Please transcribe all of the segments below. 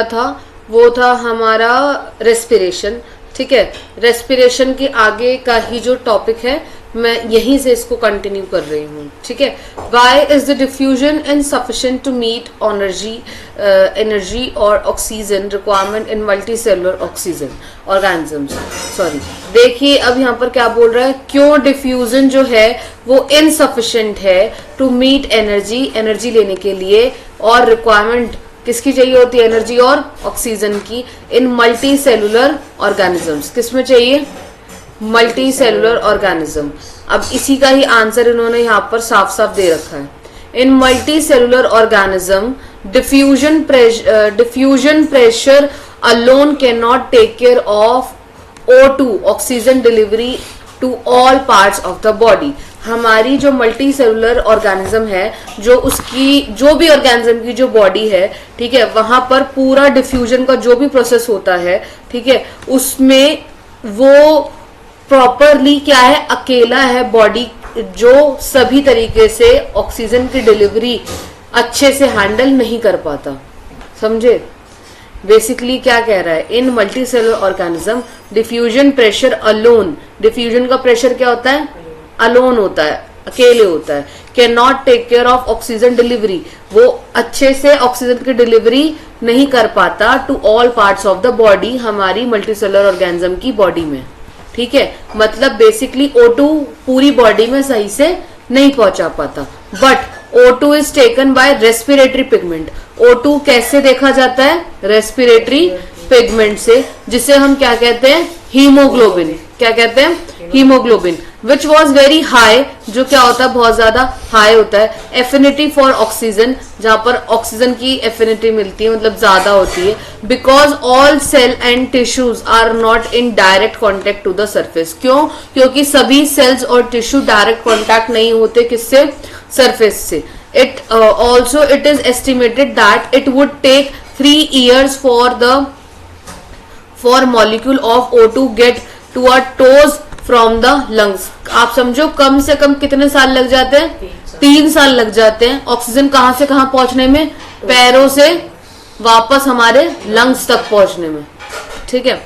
था वो था हमारा रेस्पिरेशन। ठीक है, रेस्पिरेशन के आगे का ही जो टॉपिक है मैं यहीं से इसको कंटिन्यू कर रही हूँ। ठीक है, why is the diffusion insufficient to meet energy और oxygen requirement in multi cellular oxygen organisms. Sorry, देखिए अब यहाँ पर क्या बोल रहा है, क्यों डिफ्यूजन जो है वो इनसफिशिएंट है टू मीट एनर्जी लेने के लिए, और रिक्वायरमेंट किसकी चाहिए होती है, एनर्जी और ऑक्सीजन की, इन मल्टी सेलुलर ऑर्गेनिजम्स। किसमें चाहिए, मल्टी सेलुलर ऑर्गेनिज्म। अब इसी का ही आंसर इन्होंने यहाँ पर साफ साफ दे रखा है। In multi cellular organism diffusion pressure alone can not take care of O2 oxygen delivery to all parts of the body. हमारी जो मल्टी सेलुलर ऑर्गेनिज्म है, जो भी ऑर्गेनिज्म की जो बॉडी है, ठीक है, वहां पर पूरा डिफ्यूजन का जो भी प्रोसेस होता है, ठीक है, उसमें वो प्रॉपरली क्या है, अकेला है बॉडी जो सभी तरीके से ऑक्सीजन की डिलीवरी अच्छे से हैंडल नहीं कर पाता। समझे, बेसिकली क्या कह रहा है, in multi cellular organism diffusion pressure alone, diffusion का प्रेशर क्या होता है, अलोन होता है, अकेले होता है, can not take care of oxygen delivery, वो अच्छे से ऑक्सीजन की डिलीवरी नहीं कर पाता to all parts of the body, हमारी मल्टी सेलुलर ऑर्गेनिज्म की बॉडी में। ठीक है, मतलब बेसिकली O2 पूरी बॉडी में सही से नहीं पहुंचा पाता। But O2 is taken by respiratory pigment. O2 कैसे देखा जाता है, रेस्पिरेटरी पिगमेंट से, जिसे हम क्या कहते हैं, हीमोग्लोबिन। क्या कहते हैं, haemoglobin, which was very high, जो क्या होता है, बहुत ज्यादा हाई होता है। एफिनिटी फॉर ऑक्सीजन, जहां पर ऑक्सीजन की एफिनिटी मिलती है, मतलब ज्यादा होती है। Because all cell and tissues are not in direct contact to the surface. क्यों, क्योंकि सभी सेल्स और टिश्यू डायरेक्ट कॉन्टैक्ट नहीं होते, किससे, सरफेस से। It also it is estimated that it would take 3 years for molecule of O2 get to a toes from the lungs। आप समझो कम से कम कितने साल लग जाते हैं, 3 साल लग जाते हैं ऑक्सीजन कहां से कहां पहुंचने में, पैरों से वापस हमारे लंग्स तक पहुंचने में। ठीक है,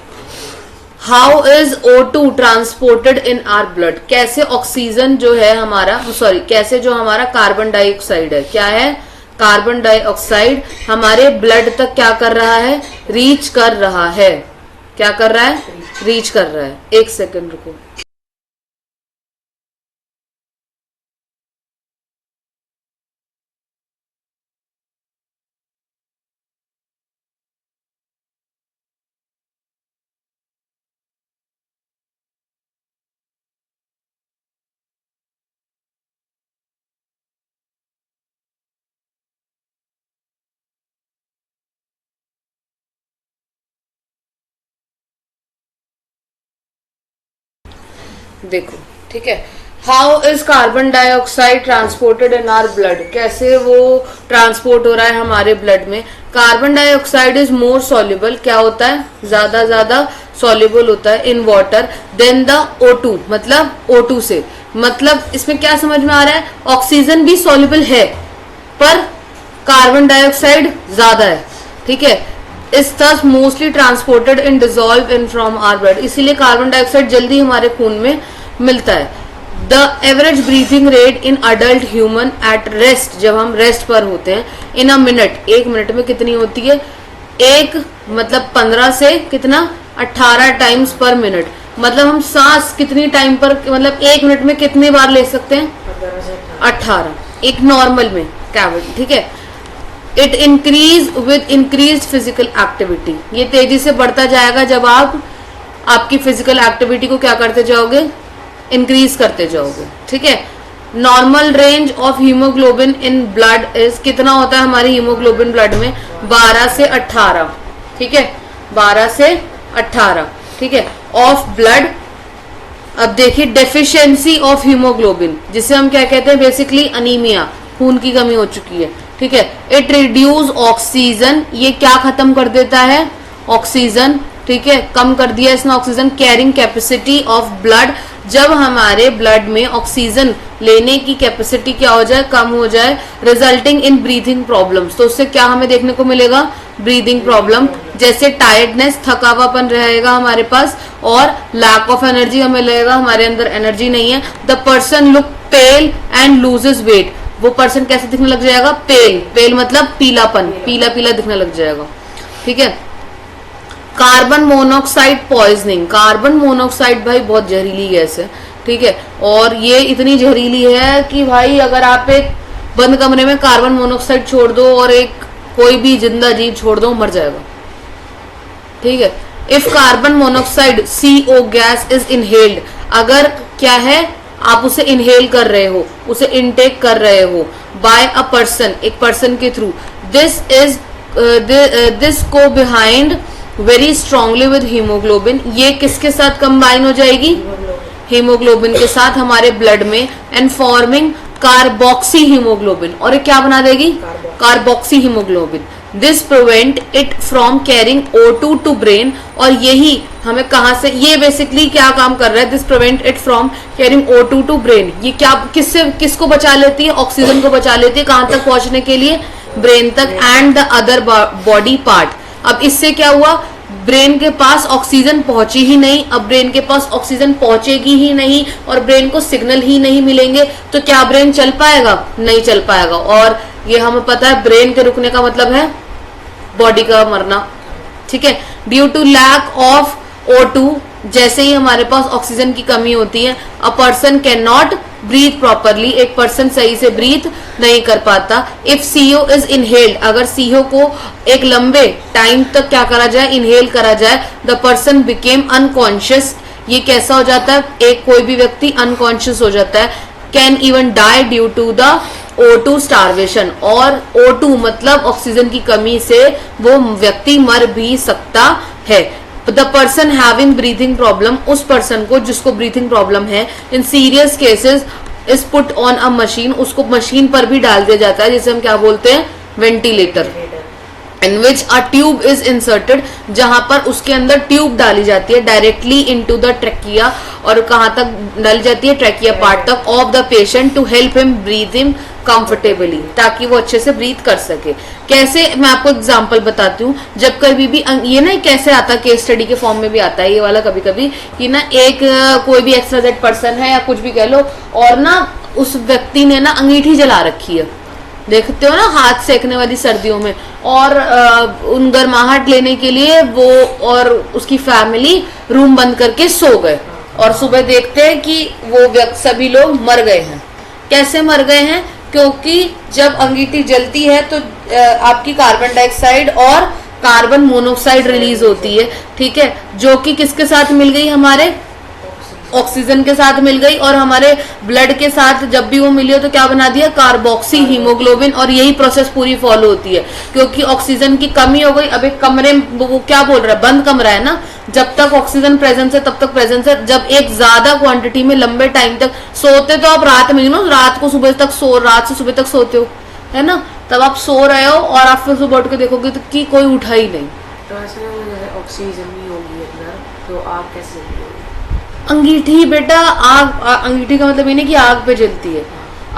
how is O2 transported in are blood, कैसे ऑक्सीजन जो है हमारा, सॉरी कैसे जो हमारा कार्बन डाइऑक्साइड है, क्या है, कार्बन डाइऑक्साइड हमारे ब्लड तक क्या कर रहा है, रीच कर रहा है। क्या कर रहा है, रीच कर रहा है। एक सेकंड रुको। देखो, ठीक है, how is carbon dioxide transported in are blood, कैसे वो ट्रांसपोर्ट हो रहा है हमारे ब्लड में। Carbon dioxide is more soluble, क्या होता है, ज्यादा सॉल्युबल होता है इन वाटर देन द O2, मतलब O2 से। मतलब इसमें क्या समझ में आ रहा है, ऑक्सीजन भी सॉल्युबल है पर कार्बन डाइऑक्साइड ज्यादा है। ठीक है, इस thus mostly transported in dissolve in from our blood, इसीलिए कार्बन डाइऑक्साइड जल्दी हमारे खून में मिलता है। The average breathing rate in adult human at rest, जब हम रेस्ट पर होते हैं, इन अ मिनट, 1 मिनट में कितनी होती है, एक मतलब 15 से कितना 18 टाइम्स पर मिनट। मतलब हम सांस कितनी टाइम पर, मतलब 1 मिनट में कितनी बार ले सकते हैं, 18, एक नॉर्मल में कैविटी। ठीक है, it increase with increase physical activity, ये तेजी से बढ़ता जाएगा जब आप आपकी फिजिकल एक्टिविटी को क्या करते जाओगे, इंक्रीज करते जाओगे। ठीक है, normal range of haemoglobin in blood is, कितना होता है हमारी हीमोग्लोबिन ब्लड में, 12 से 18। ठीक है, 12 से 18। ठीक है, ऑफ ब्लड। अब देखिए डेफिशिएंसी ऑफ हीमोग्लोबिन, जिसे हम क्या कहते हैं, बेसिकली अनीमिया, खून की कमी हो चुकी है। ठीक है, इट रिड्यूस ऑक्सीजन, ये क्या खत्म कर देता है, ऑक्सीजन। ठीक है, कम कर दिया इसने oxygen carrying capacity of blood, जब हमारे ब्लड में ऑक्सीजन लेने की कैपेसिटी क्या हो जाए, कम हो जाए, रिजल्टिंग इन ब्रीथिंग प्रॉब्लम्स। तो उससे क्या हमें देखने को मिलेगा, ब्रीदिंग प्रॉब्लम, जैसे टायर्डनेस, थकावापन रहेगा हमारे पास, और लैक ऑफ एनर्जी हमें लगेगा हमारे अंदर एनर्जी नहीं है। The person look pale and loses weight, वो पर्सन कैसे दिखने लग जाएगा? पेल, पेल मतलब पीलापन, पीला पीला दिखने लग जाएगा, ठीक है। Carbon monoxide poisoning, carbon monoxide भाई बहुत जहरीली गैस है, ठीक है, और ये इतनी जहरीली है कि भाई अगर आप एक बंद कमरे में कार्बन मोनोऑक्साइड छोड़ दो और एक कोई भी जिंदा जीव छोड़ दो, मर जाएगा, ठीक है। If carbon monoxide CO gas is inhaled, अगर क्या है आप उसे इनहेल कर रहे हो, उसे इनटेक कर रहे हो बाय अ पर्सन, एक पर्सन के थ्रू, दिस को behind very strongly with haemoglobin, ये किसके साथ कंबाइन हो जाएगी? हीमोग्लोबिन के साथ हमारे ब्लड में, एंड फॉर्मिंग कार्बोक्सी हीमोग्लोबिन, और ये क्या बना देगी? Carboxy haemoglobin. This prevent it from carrying O2 to brain, और यही हमें कहां से, ये बेसिकली क्या काम कर रहा है? This prevent it from carrying O2 to brain, ये क्या किससे किसको बचा लेती है? ऑक्सीजन को बचा लेती है, कहां तक पहुंचने के लिए? ब्रेन तक, and the other body part. अब इससे क्या हुआ? ब्रेन के पास ऑक्सीजन पहुंची ही नहीं, अब ब्रेन के पास ऑक्सीजन पहुंचेगी ही नहीं और ब्रेन को सिग्नल ही नहीं मिलेंगे, तो क्या ब्रेन चल पाएगा? नहीं चल पाएगा। और ये हमें पता है ब्रेन के रुकने का मतलब है बॉडी का मरना, ठीक है। Due to lack of O2, जैसे ही हमारे पास ऑक्सीजन की कमी होती है, a person can not breathe properly, एक पर्सन सही से ब्रीथ नहीं कर पाता। इफ CO इज इनहेल्ड, अगर CO को एक लंबे टाइम तक क्या करा जाए? इनहेल करा जाए, द पर्सन बिकेम अनकॉन्शियस, ये कैसा हो जाता है? एक कोई भी व्यक्ति अनकॉन्शियस हो जाता है। Can even die due to the O2 starvation, और O2 मतलब ऑक्सीजन की कमी से वो व्यक्ति मर भी सकता है। The person having breathing problem, उस पर्सन को जिसको ब्रीथिंग प्रॉब्लम है, in serious cases is put on a machine, उसको मशीन पर भी डाल दिया जाता है, जिसे हम क्या बोलते हैं? Ventilator. In which a tube is inserted, जहां पर उसके अंदर ट्यूब डाली जाती है डायरेक्टली इनटू द ट्रैकिया, और कहां तक डाली जाती है? ट्रैकिया पार्ट तक, of the patient to help him breathe him comfortably, ताकि वो अच्छे से ब्रीथ कर सके। कैसे? मैं आपको एग्जांपल बताती हूँ। जब कभी भी ये ना कैसे आता है, केस स्टडी के फॉर्म में भी आता है ये वाला कभी कभी, कि ना एक कोई भी XYZ पर्सन है या कुछ भी कह लो, और ना उस व्यक्ति ने ना अंगीठी जला रखी है, देखते हो ना, हाथ सेकने वाली सर्दियों में, और उन गर्माहट लेने के लिए वो और उसकी फैमिली रूम बंद करके सो गए, और सुबह देखते हैं कि वो सभी लोग मर गए हैं। कैसे मर गए हैं? क्योंकि जब अंगीठी जलती है तो आपकी कार्बन डाइऑक्साइड और कार्बन मोनोऑक्साइड रिलीज होती है, ठीक है, जो कि किसके साथ मिल गई? हमारे ऑक्सीजन के साथ मिल गई, और हमारे ब्लड के साथ जब भी वो मिली हो तो क्या बना दिया? Carboxy haemoglobin. और यही प्रोसेस पूरी फॉलो होती है, क्योंकि ऑक्सीजन की कमी हो गई। अब एक कमरे में वो क्या बोल रहा है? बंद कमरा है ना, जब तक ऑक्सीजन प्रेजेंस है तब तक प्रेजेंस है। जब एक ज्यादा क्वांटिटी में लंबे टाइम तक सोते, तो आप रात में रात को सुबह तक रात से सुबह तक सोते हो, है ना, तब आप सो रहे हो और आप फिर सुबह उठ के देखोगे तो कि कोई उठा ही नहीं। तो ऐसे ऑक्सीजन नहीं होगी अंदर, तो आग कैसे जलेगी? अंगीठी बेटा, आग, अंगीठी का मतलब ये नहीं कि आग पे जलती है।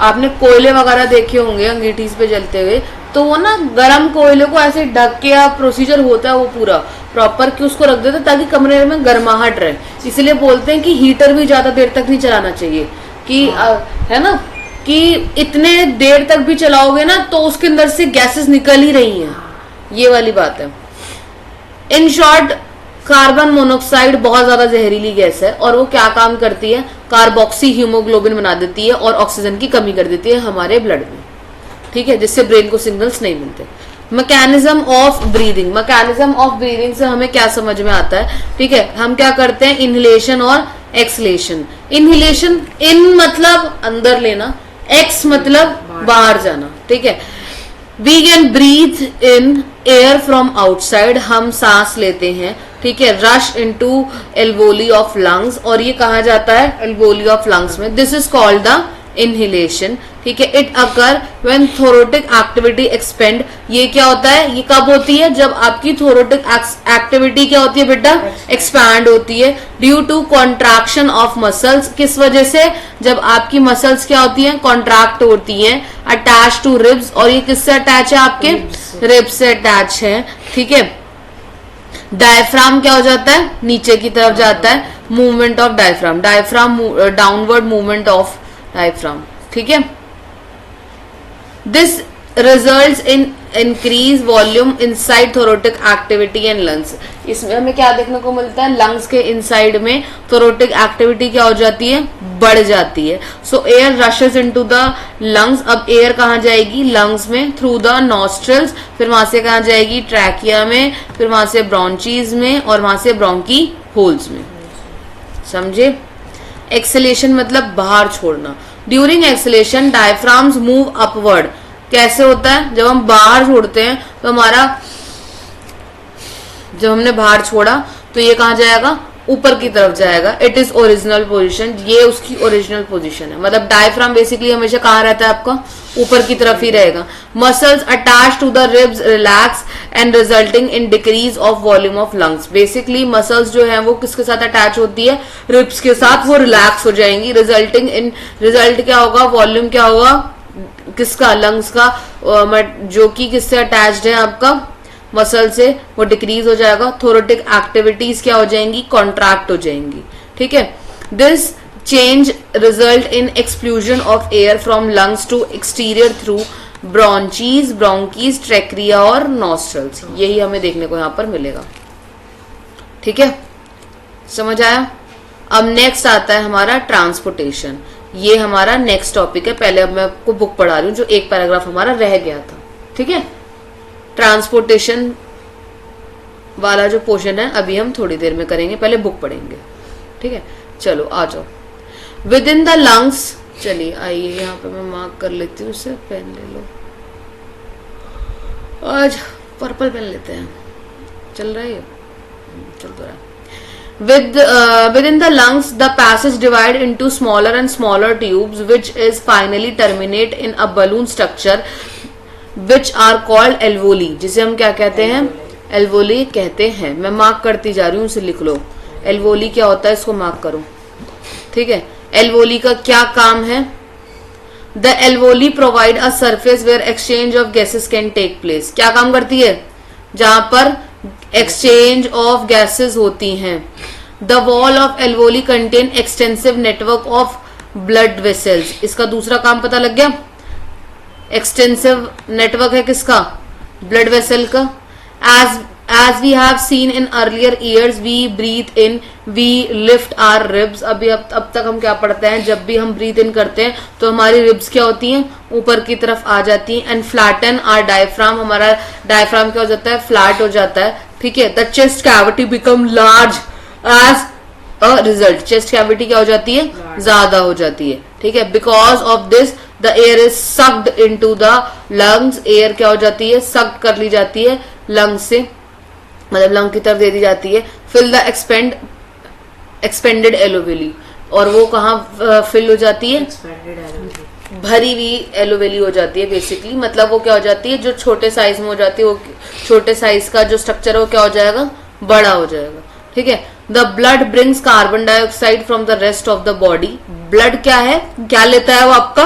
आपने कोयले वगैरह देखे होंगे अंगीठी पे जलते हुए, तो वो ना गरम कोयले को ऐसे ढक के या प्रोसीजर होता है वो पूरा प्रॉपर कि उसको रख देते ताकि कमरे में गर्माहट रहे। इसलिए बोलते हैं कि हीटर भी ज्यादा देर तक नहीं चलाना चाहिए, कि है ना, कि इतने देर तक भी चलाओगे ना तो उसके अंदर से गैसेस निकल ही रही हैं, ये वाली बात है। इन शॉर्ट, कार्बन मोनोऑक्साइड बहुत ज्यादा जहरीली गैस है, और वो क्या काम करती है? कार्बोक्सी हीमोग्लोबिन बना देती है और ऑक्सीजन की कमी कर देती है हमारे ब्लड में, ठीक है, जिससे ब्रेन को सिग्नल्स नहीं मिलते। Mechanism of breathing, mechanism of breathing से हमें क्या समझ में आता है? ठीक है, हम क्या करते हैं? इनहेलेशन और एक्सलेशन। इनहेलेशन, इन मतलब अंदर लेना, एक्स मतलब बाहर जाना, ठीक है। We can breathe in air from outside, हम सांस लेते हैं, ठीक है, rush into alveoli of lungs, और ये कहा जाता है एल्वोली ऑफ लंग्स में। This is called the inhalation, ठीक है। It occur when thoracic activity expand, ये क्या होता है? ये कब होती है? जब आपकी थोरोटिक एक्टिविटी क्या होती है बेटा? एक्सपैंड होती है। Due to contraction of muscles, किस वजह से? जब आपकी मसल्स क्या होती हैं? कॉन्ट्रैक्ट होती हैं। अटैच टू रिब्स, और ये किससे अटैच है? आपके रिब्स से अटैच है, ठीक है। डायफ्राम क्या हो जाता है, नीचे की तरफ जाता है, movement of diaphragm, downward movement of diaphragm, ठीक है। This results in increase volume inside thoracic activity and lungs. इसमें हमें क्या देखने को मिलता है, लंग्स के इनसाइड में थोरोटिक एक्टिविटी क्या हो जाती है, बढ़ जाती है। सो air rashes into the lungs. अब एयर कहाँ जाएगी, लंग्स में, थ्रू द नॉस्ट्रल्स, फिर वहां से कहाँ जाएगी, ट्रैकिया में, फिर वहां से ब्रोंचीज में, और वहां से ब्रोंकी होल्स में। समझे। एक्सेलेशन मतलब बाहर छोड़ना। During exhalation diaphragms move upward. कैसे होता है, जब हम बाहर छोड़ते हैं तो हमारा, जब हमने बाहर छोड़ा तो ये कहां जाएगा, ऊपर की तरफ जाएगा। इट इज ओरिजिनल पोजीशन, ये उसकी ओरिजिनल पोजीशन है। मतलब डायफ्राम बेसिकली हमेशा कहां रहता है आपका, ऊपर की तरफ ही रहेगा। Muscles attach to the ribs relax and resulting in decrease of volume of lungs. Basically muscles जो है वो किसके साथ अटैच होती है, रिब्स के साथ, वो रिलैक्स हो जाएंगी। रिजल्टिंग इन, रिजल्ट क्या होगा, वॉल्यूम क्या होगा किसका, लंग्स का, जो कि किससे अटैच्ड है आपका, मसल से, वो डिक्रीज हो जाएगा। थोरोटिक एक्टिविटीज क्या हो जाएंगी, कॉन्ट्रैक्ट हो जाएंगी, ठीक है। This change result in expulsion of air from lungs to exterior through bronchi, bronchi, trachea और नॉस्ट्रल्स। यही हमें देखने को यहां पर मिलेगा, ठीक है। समझ आया। अब नेक्स्ट आता है हमारा ट्रांसपोर्टेशन। ये हमारा नेक्स्ट टॉपिक है। पहले अब मैं आपको बुक पढ़ा रही हूँ, जो एक पैराग्राफ हमारा रह गया था, ठीक है। ट्रांसपोर्टेशन वाला जो पोर्शन है अभी हम थोड़ी देर में करेंगे, पहले बुक पढ़ेंगे, ठीक है। चलो आ जाओ। विद इन द लंग्स, चलिए आइए यहाँ पे मैं मार्क कर लेती हूँ, उससे पेन ले लो। आज पर्पल पेन लेते हैं, चल रहा है, चल तो रहा है। Within the lungs, the passage divide into smaller and smaller tubes, which is finally terminate in a balloon structure, which are called alveoli, जिसे हम क्या कहते हैं, alveoli कहते हैं। मैं मार्क करती जा रही हूँ, उसे लिख लो। alveoli क्या होता है, इसको मार्क करो, ठीक है। alveoli का क्या काम है, the alveoli provide a surface where exchange of gases can take place। क्या काम करती है, जहां पर एक्सचेंज ऑफ गैसेस होती हैं। The wall of alveoli contain extensive network of blood vessels. इसका दूसरा काम पता लग गया, एक्सटेंसिव नेटवर्क है किसका, ब्लड वेसल का। as we have seen in earlier years, we breathe in, we lift our ribs। अब तक हम क्या पढ़ते हैं, जब भी हम ब्रीथ इन करते हैं तो हमारी रिब्स क्या होती हैं, ऊपर की तरफ आ जाती हैं। एंड फ्लैटन आर डायफ्राम, हमारा डायफ्राम क्या हो जाता है, फ्लैट हो जाता है, ठीक है। The chest cavity become large as a result. Chest cavity क्या हो जाती है, ज्यादा हो जाती है, ठीक है। Because of this the air is sucked into the lungs. Air क्या हो जाती है, सक्ड कर ली जाती है लंग्स से, मतलब लंग की तरफ दे दी जाती है। फिल द एक्सपेंडेड एलोवेली, और वो कहाँ फिल हो जाती है, भरी हुई एलोवेली हो जाती है बेसिकली। मतलब वो क्या हो जाती है, जो छोटे साइज में हो जाती है, वो छोटे साइज का जो स्ट्रक्चर है वो क्या हो जाएगा, बड़ा हो जाएगा, ठीक है। The blood brings carbon dioxide from the rest of the body. Blood क्या है, क्या लेता है वो आपका,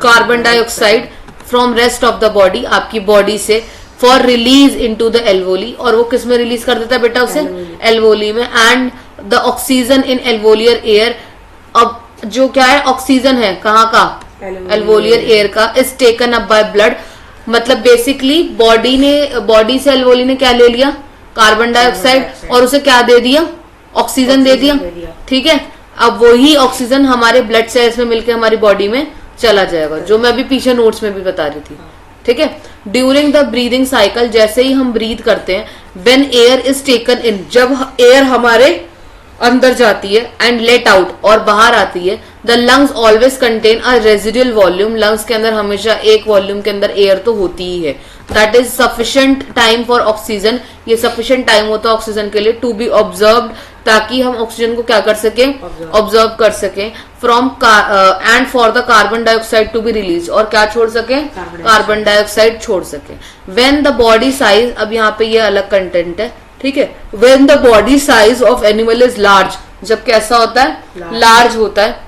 carbon dioxide from rest of the body, आपकी बॉडी से, for release into the alveoli. और वो किस में रिलीज कर देता है बेटा उसे, एल्वोली में। And the oxygen in alveolar air, अब जो क्या है, ऑक्सीजन है कहाँ का, एल्वोलियर एयर का, is taken up by blood. मतलब बेसिकली बॉडी से एल्वोली ने क्या ले लिया, कार्बन डाइऑक्साइड, और उसे क्या दे दिया, ऑक्सीजन दे दिया, ठीक है। अब वही ऑक्सीजन हमारे ब्लड सेल्स में मिलकर हमारी बॉडी में चला जाएगा, जो मैं अभी पीछे नोट्स में भी बता रही थी, ठीक है। ड्यूरिंग द ब्रीदिंग साइकिल, जैसे ही हम ब्रीथ करते हैं, when air is taken in, जब एयर हमारे अंदर जाती है, एंड लेट आउट, और बाहर आती है, the lungs always contain a residual volume. Lungs के अंदर हमेशा एक वॉल्यूम के अंदर एयर तो होती ही है। That is sufficient time for oxygen, ये सफिशिएंट टाइम होता है ऑक्सीजन के लिए, टू बी ऑब्जर्व्ड, ताकि हम ऑक्सीजन को क्या कर सके, ऑब्जर्व कर सके। From and for the carbon dioxide to be release, और क्या छोड़ सके, कार्बन डाइऑक्साइड छोड़ सके। व्हेन द बॉडी साइज, अब यहाँ पे ये अलग कंटेंट है, ठीक है। When the body size of animal is large, जब कैसा होता है, लार्ज होता है,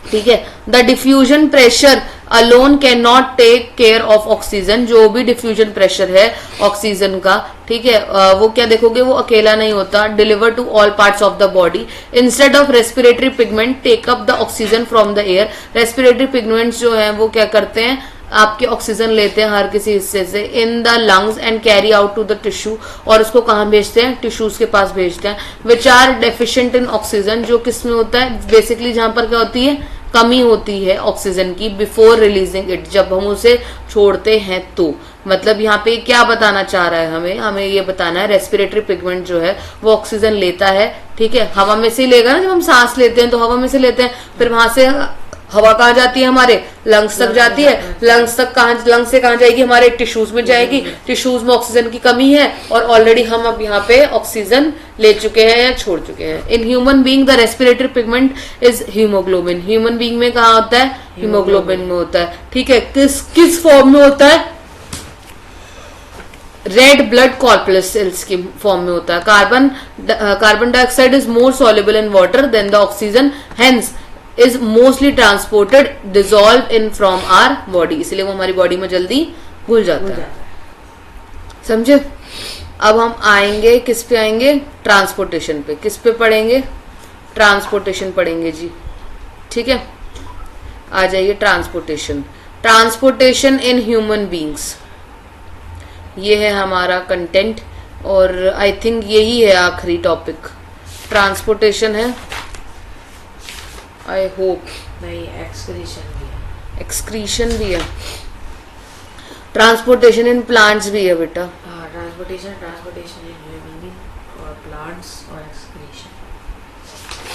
ठीक है। The diffusion pressure alone can not take care of oxygen, जो भी डिफ्यूजन प्रेशर है ऑक्सीजन का, ठीक है, वो क्या देखोगे, वो अकेला नहीं होता, deliver to all parts of the body. Instead of respiratory pigment take up the oxygen from the air, respiratory pigments जो है वो क्या करते हैं, आपके ऑक्सीजन लेते हैं हर किसी हिस्से से in the lungs and carry out to the tissue, और उसको कहाँ भेजते हैं, टिश्यूज के पास भेजते हैं, which are deficient in oxygen, जो किसमें होता है, बेसिकली जहां पर क्या होती है, कमी होती है ऑक्सीजन की, बिफोर रिलीजिंग इट, जब हम उसे छोड़ते हैं तो। मतलब यहाँ पे क्या बताना चाह रहा है, हमें ये बताना है रेस्पिरेटरी पिगमेंट जो है वो ऑक्सीजन लेता है, ठीक है, हवा में से ही लेगा ना, जब हम सांस लेते हैं तो हवा में से लेते हैं, फिर वहां से हवा कहाँ जाती है, हमारे लंग्स तक जाती है, लंग्स से कहाँ जाएगी, हमारे टिश्यूज में जाएगी, टिश्यूज में ऑक्सीजन की कमी है और ऑलरेडी हम अब यहाँ पे ऑक्सीजन ले चुके हैं या छोड़ चुके हैं। In human being the respiratory pigment is haemoglobin, human being में कहाँ होता है, हीमोग्लोबिन में होता है, ठीक है, किस फॉर्म में होता है, रेड ब्लड कॉर्पस्कल्स की फॉर्म में होता है। Carbon dioxide is more soluble in water than the oxygen, hence is mostly transported dissolve in from our body, इसलिए वो हमारी बॉडी में जल्दी घुल जाता है, समझे। अब हम आएंगे किस पे, आएंगे ट्रांसपोर्टेशन पे, किस पे पढ़ेंगे, ट्रांसपोर्टेशन पढ़ेंगे जी, ठीक है। आ जाइए transportation, transportation in human beings, ये है हमारा कंटेंट और आई थिंक यही है आखिरी टॉपिक, ट्रांसपोर्टेशन है, आई होप। नहीं, एक्सक्रीशन भी है, ट्रांसपोर्टेशन इन प्लांट्स भी है बेटा, ट्रांसपोर्टेशन इन ह्यूमन और प्लांट्स और एक्सक्रीशन।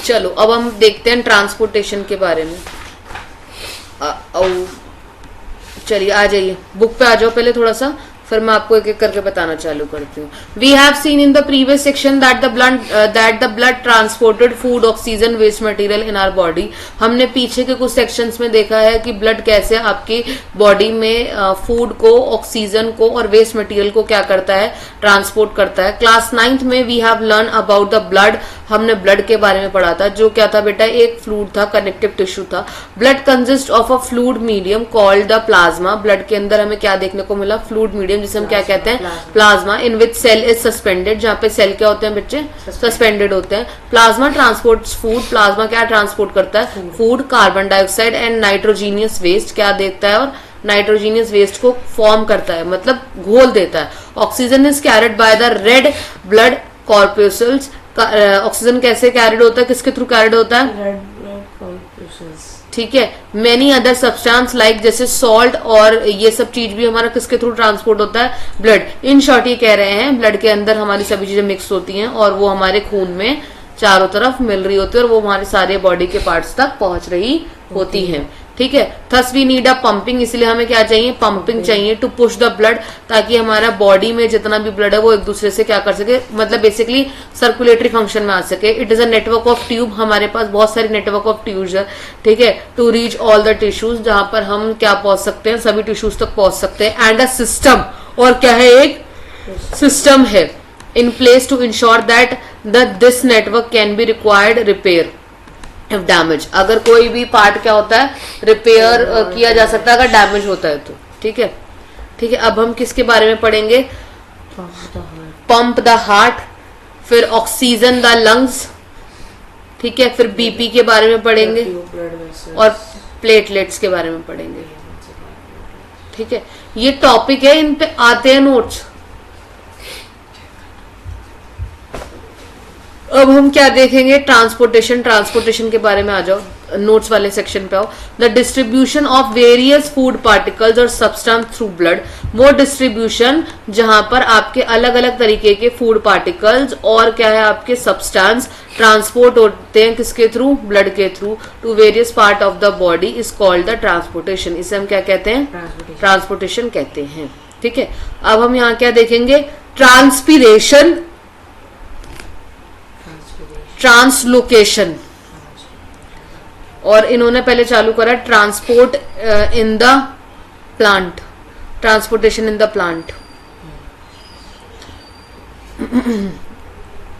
चलो अब हम देखते हैं ट्रांसपोर्टेशन के बारे में। चलिए आ जाइए, बुक पे आ जाओ पहले थोड़ा सा, फिर मैं आपको एक एक करके बताना चालू करती हूँ। We have seen in the previous section that the blood transported food, oxygen, waste material in our body. हमने पीछे के कुछ सेक्शंस में देखा है कि ब्लड कैसे आपकी बॉडी में फूड को, ऑक्सीजन को और वेस्ट मटेरियल को क्या करता है, ट्रांसपोर्ट करता है। क्लास 9th में we have learn about the blood, हमने ब्लड के बारे में पढ़ा था, जो क्या था बेटा, एक फ्लूइड था, कनेक्टिव टिश्यू था। Blood consist of a fluid medium called the plasma, blood के अंदर हमें क्या देखने को मिला, फ्लूइड मीडियम, जिसे हम क्या कहते हैं, plasma, in which cell is suspended, जहां पे सेल क्या होते हैं बच्चे, सस्पेंडेड होते हैं। प्लाज्मा ट्रांसपोर्ट्स फूड, प्लाज्मा क्या ट्रांसपोर्ट करता है, food, carbon dioxide and nitrogenous waste क्या देखता है, और नाइट्रोजीनियस वेस्ट को फॉर्म करता है, मतलब घोल देता है। Oxygen is carried by the red blood corpuscles, oxygen कैसे कैरिड होता है, किसके थ्रू कैरिड होता है, रेड ब्लड कॉर्पस्कल्स, ठीक है। मेनी अदर सब्सटेंस लाइक जैसे सॉल्ट और ये सब चीज भी हमारा किसके थ्रू ट्रांसपोर्ट होता है, ब्लड। इन शॉर्ट ये कह रहे हैं ब्लड के अंदर हमारी सभी चीजें मिक्स होती हैं और वो हमारे खून में चारों तरफ मिल रही होती है और वो हमारे सारे बॉडी के पार्ट्स तक पहुंच रही होती हैं, ठीक है। Thus we need a pumping, इसलिए हमें क्या चाहिए, पंपिंग चाहिए टू पुश द ब्लड, ताकि हमारा बॉडी में जितना भी ब्लड है वो एक दूसरे से क्या कर सके, मतलब बेसिकली सर्कुलेटरी फंक्शन में आ सके। It is a network of tube, हमारे पास बहुत सारी नेटवर्क ऑफ ट्यूब्स है, ठीक है, to reach all the tissues, जहां पर हम क्या पहुंच सकते हैं, सभी टिश्यूज तक पहुंच सकते हैं। एंड अ सिस्टम, और क्या है, एक सिस्टम है in place to ensure that this network can be required repair if damage, अगर कोई भी पार्ट क्या होता है, रिपेयर किया जा सकता है अगर डैमेज होता है तो, ठीक है, ठीक है। अब हम किसके बारे में पढ़ेंगे, पंप द हार्ट, फिर ऑक्सीजन द लंग्स, ठीक है, फिर बीपी के बारे में पढ़ेंगे और प्लेटलेट्स के बारे में पढ़ेंगे, ठीक है। ये टॉपिक है, इन पे आते हैं नोट्स। अब हम क्या देखेंगे, ट्रांसपोर्टेशन के बारे में आ जाओ, नोट्स वाले सेक्शन पे आओ। The distribution of various food particles और सब्सटेंस थ्रू ब्लड, वो डिस्ट्रीब्यूशन जहां पर आपके अलग अलग तरीके के फूड पार्टिकल्स और क्या है आपके सब्सटेंस ट्रांसपोर्ट होते हैं, किसके थ्रू, ब्लड के through, to various part of the body is called the transportation, इसे हम क्या कहते हैं, ट्रांसपोर्टेशन कहते हैं, ठीक है। अब हम यहाँ क्या देखेंगे, ट्रांसपीरेशन, ट्रांसलोकेशन, और इन्होंने पहले चालू करा transport in the plant, transportation in the plant.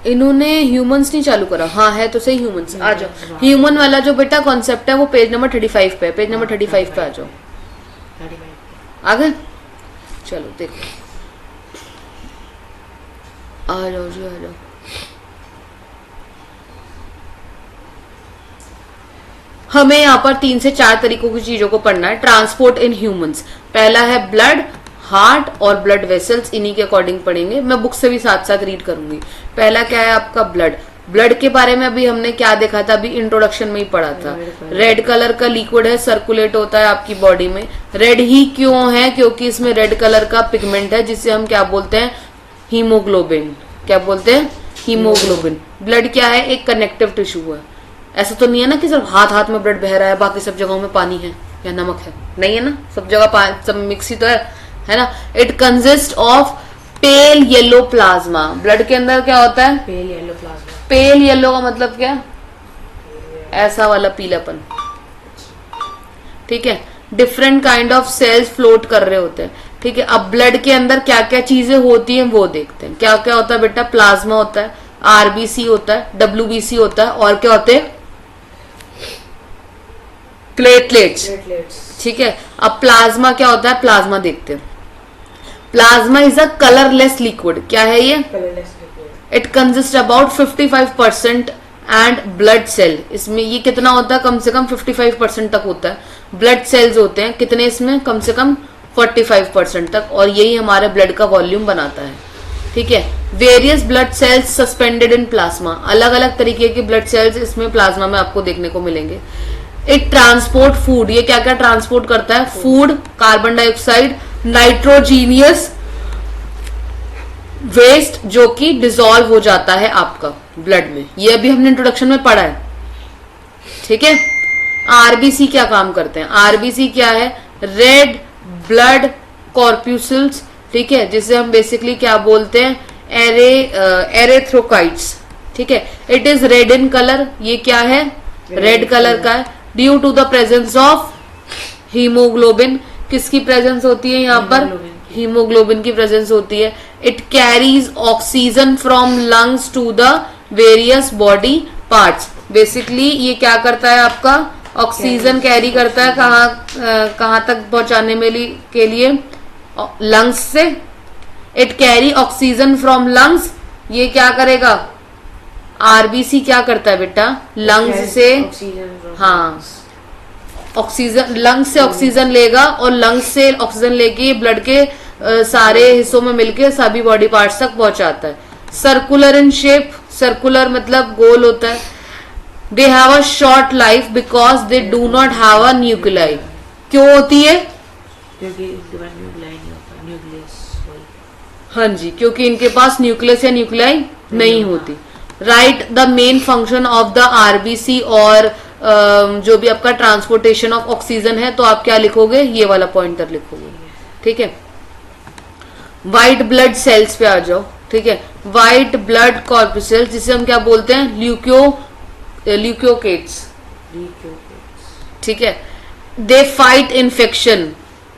इन्होंने ह्यूमंस नहीं चालू करा, हाँ है तो सही ह्यूमंस। आ जाओ, ह्यूमन वाला जो बेटा कॉन्सेप्ट है वो पेज नंबर 35 पे है, पेज नंबर 35 पे आ जाओ। आ गए? चलो देखो, आ जाओ जी, आ जाओ। हमें यहाँ पर 3 से 4 तरीकों की चीजों को पढ़ना है। ट्रांसपोर्ट इन ह्यूमंस, पहला है ब्लड, हार्ट और ब्लड वेसल्स, इन्हीं के अकॉर्डिंग पढ़ेंगे। मैं बुक से भी साथ साथ रीड करूंगी। पहला क्या है आपका ब्लड। ब्लड के बारे में अभी हमने क्या देखा था, अभी इंट्रोडक्शन में ही पढ़ा था। रेड कलर का लिक्विड है, सर्कुलेट होता है आपकी बॉडी में। रेड ही क्यों है? क्योंकि इसमें रेड कलर का पिगमेंट है जिसे हम क्या बोलते हैं, हीमोग्लोबिन। क्या बोलते हैं? हीमोग्लोबिन। ब्लड क्या है? एक कनेक्टिव टिश्यू है। ऐसा तो नहीं है ना कि सिर्फ हाथ हाथ में ब्लड बह रहा है, बाकी सब जगहों में पानी है या नमक है, नहीं है ना, सब जगह सब मिक्स ही तो है ना। It consist of pale yellow plasma. Blood के अंदर क्या होता है? Pale yellow plasma. Pale yellow का मतलब क्या? ऐसा वाला पीलापन, ठीक है। Different kind of cells float कर रहे होते हैं, ठीक है। अब ब्लड के अंदर क्या क्या चीजें होती हैं वो देखते हैं। क्या क्या होता है बेटा? प्लाज्मा होता है, आरबीसी होता है, डब्ल्यूबीसी होता है, और क्या होते हैं? प्लेटलेट्स, ठीक है। अब प्लाज्मा क्या होता है? प्लाज्मा देखते हैं। Plasma is a colourless liquid. क्या है ये? Colourless liquid. It consist about 55% and blood cell. इसमें ये कितना होता है? कम से कम 55% तक होता है। ब्लड सेल्स होते हैं कितने इसमें? कम से कम 45% तक, और यही हमारे ब्लड का वॉल्यूम बनाता है, ठीक है। Various blood cells suspended in plasma, अलग अलग तरीके के ब्लड सेल्स इसमें प्लाज्मा में आपको देखने को मिलेंगे। इट ट्रांसपोर्ट फूड, ये क्या क्या ट्रांसपोर्ट करता है? Food, carbon dioxide, nitrogenous waste जो कि डिसॉल्व हो जाता है आपका ब्लड में। ये अभी हमने इंट्रोडक्शन में पढ़ा है, ठीक है। आरबीसी क्या काम करते हैं? आरबीसी क्या है? रेड ब्लड कॉर्प्यूसल्स, ठीक है, जिसे हम बेसिकली क्या बोलते हैं? एरेथ्रोकाइट्स, ठीक है। It is red in colour, ये क्या है? रेड कलर का है। Due to the presence of haemoglobin, किसकी प्रेजेंस होती है यहाँ पर? हीमोग्लोबिन की प्रेजेंस होती है। It carries oxygen from lungs to the various body parts. Basically ये क्या करता है आपका? ऑक्सीजन कैरी करता है कहाँ तक पहुंचाने में के लिए? लंग्स से। It carry oxygen from lungs, ये क्या करेगा? आरबीसी क्या करता है बेटा? लंग्स से, हाँ, ऑक्सीजन, लंग्स से ऑक्सीजन लेगा, और लंग्स से ऑक्सीजन लेके ब्लड के सारे हिस्सों में मिलके सभी बॉडी पार्ट्स तक पहुंचाता है। सर्कुलर इन शेप, सर्कुलर मतलब गोल होता है। दे have a short life because they do not have a nuclei. क्यों होती है? क्योंकि इनके पास न्यूक्लियाई नहीं होता, न्यूक्लियस। हाँ जी, क्योंकि इनके पास न्यूक्लियस या न्यूक्लियाई नहीं होती। Right the main function of the RBC, और जो भी आपका ट्रांसपोर्टेशन ऑफ ऑक्सीजन है, तो आप क्या लिखोगे? ये वाला पॉइंटर लिखोगे, ठीक है। व्हाइट ब्लड सेल्स पे आ जाओ, ठीक है। व्हाइट ब्लड कॉर्पसेल्स, जिसे हम क्या बोलते हैं? ल्यूकोकेट्स, ठीक है। दे फाइट इन्फेक्शन,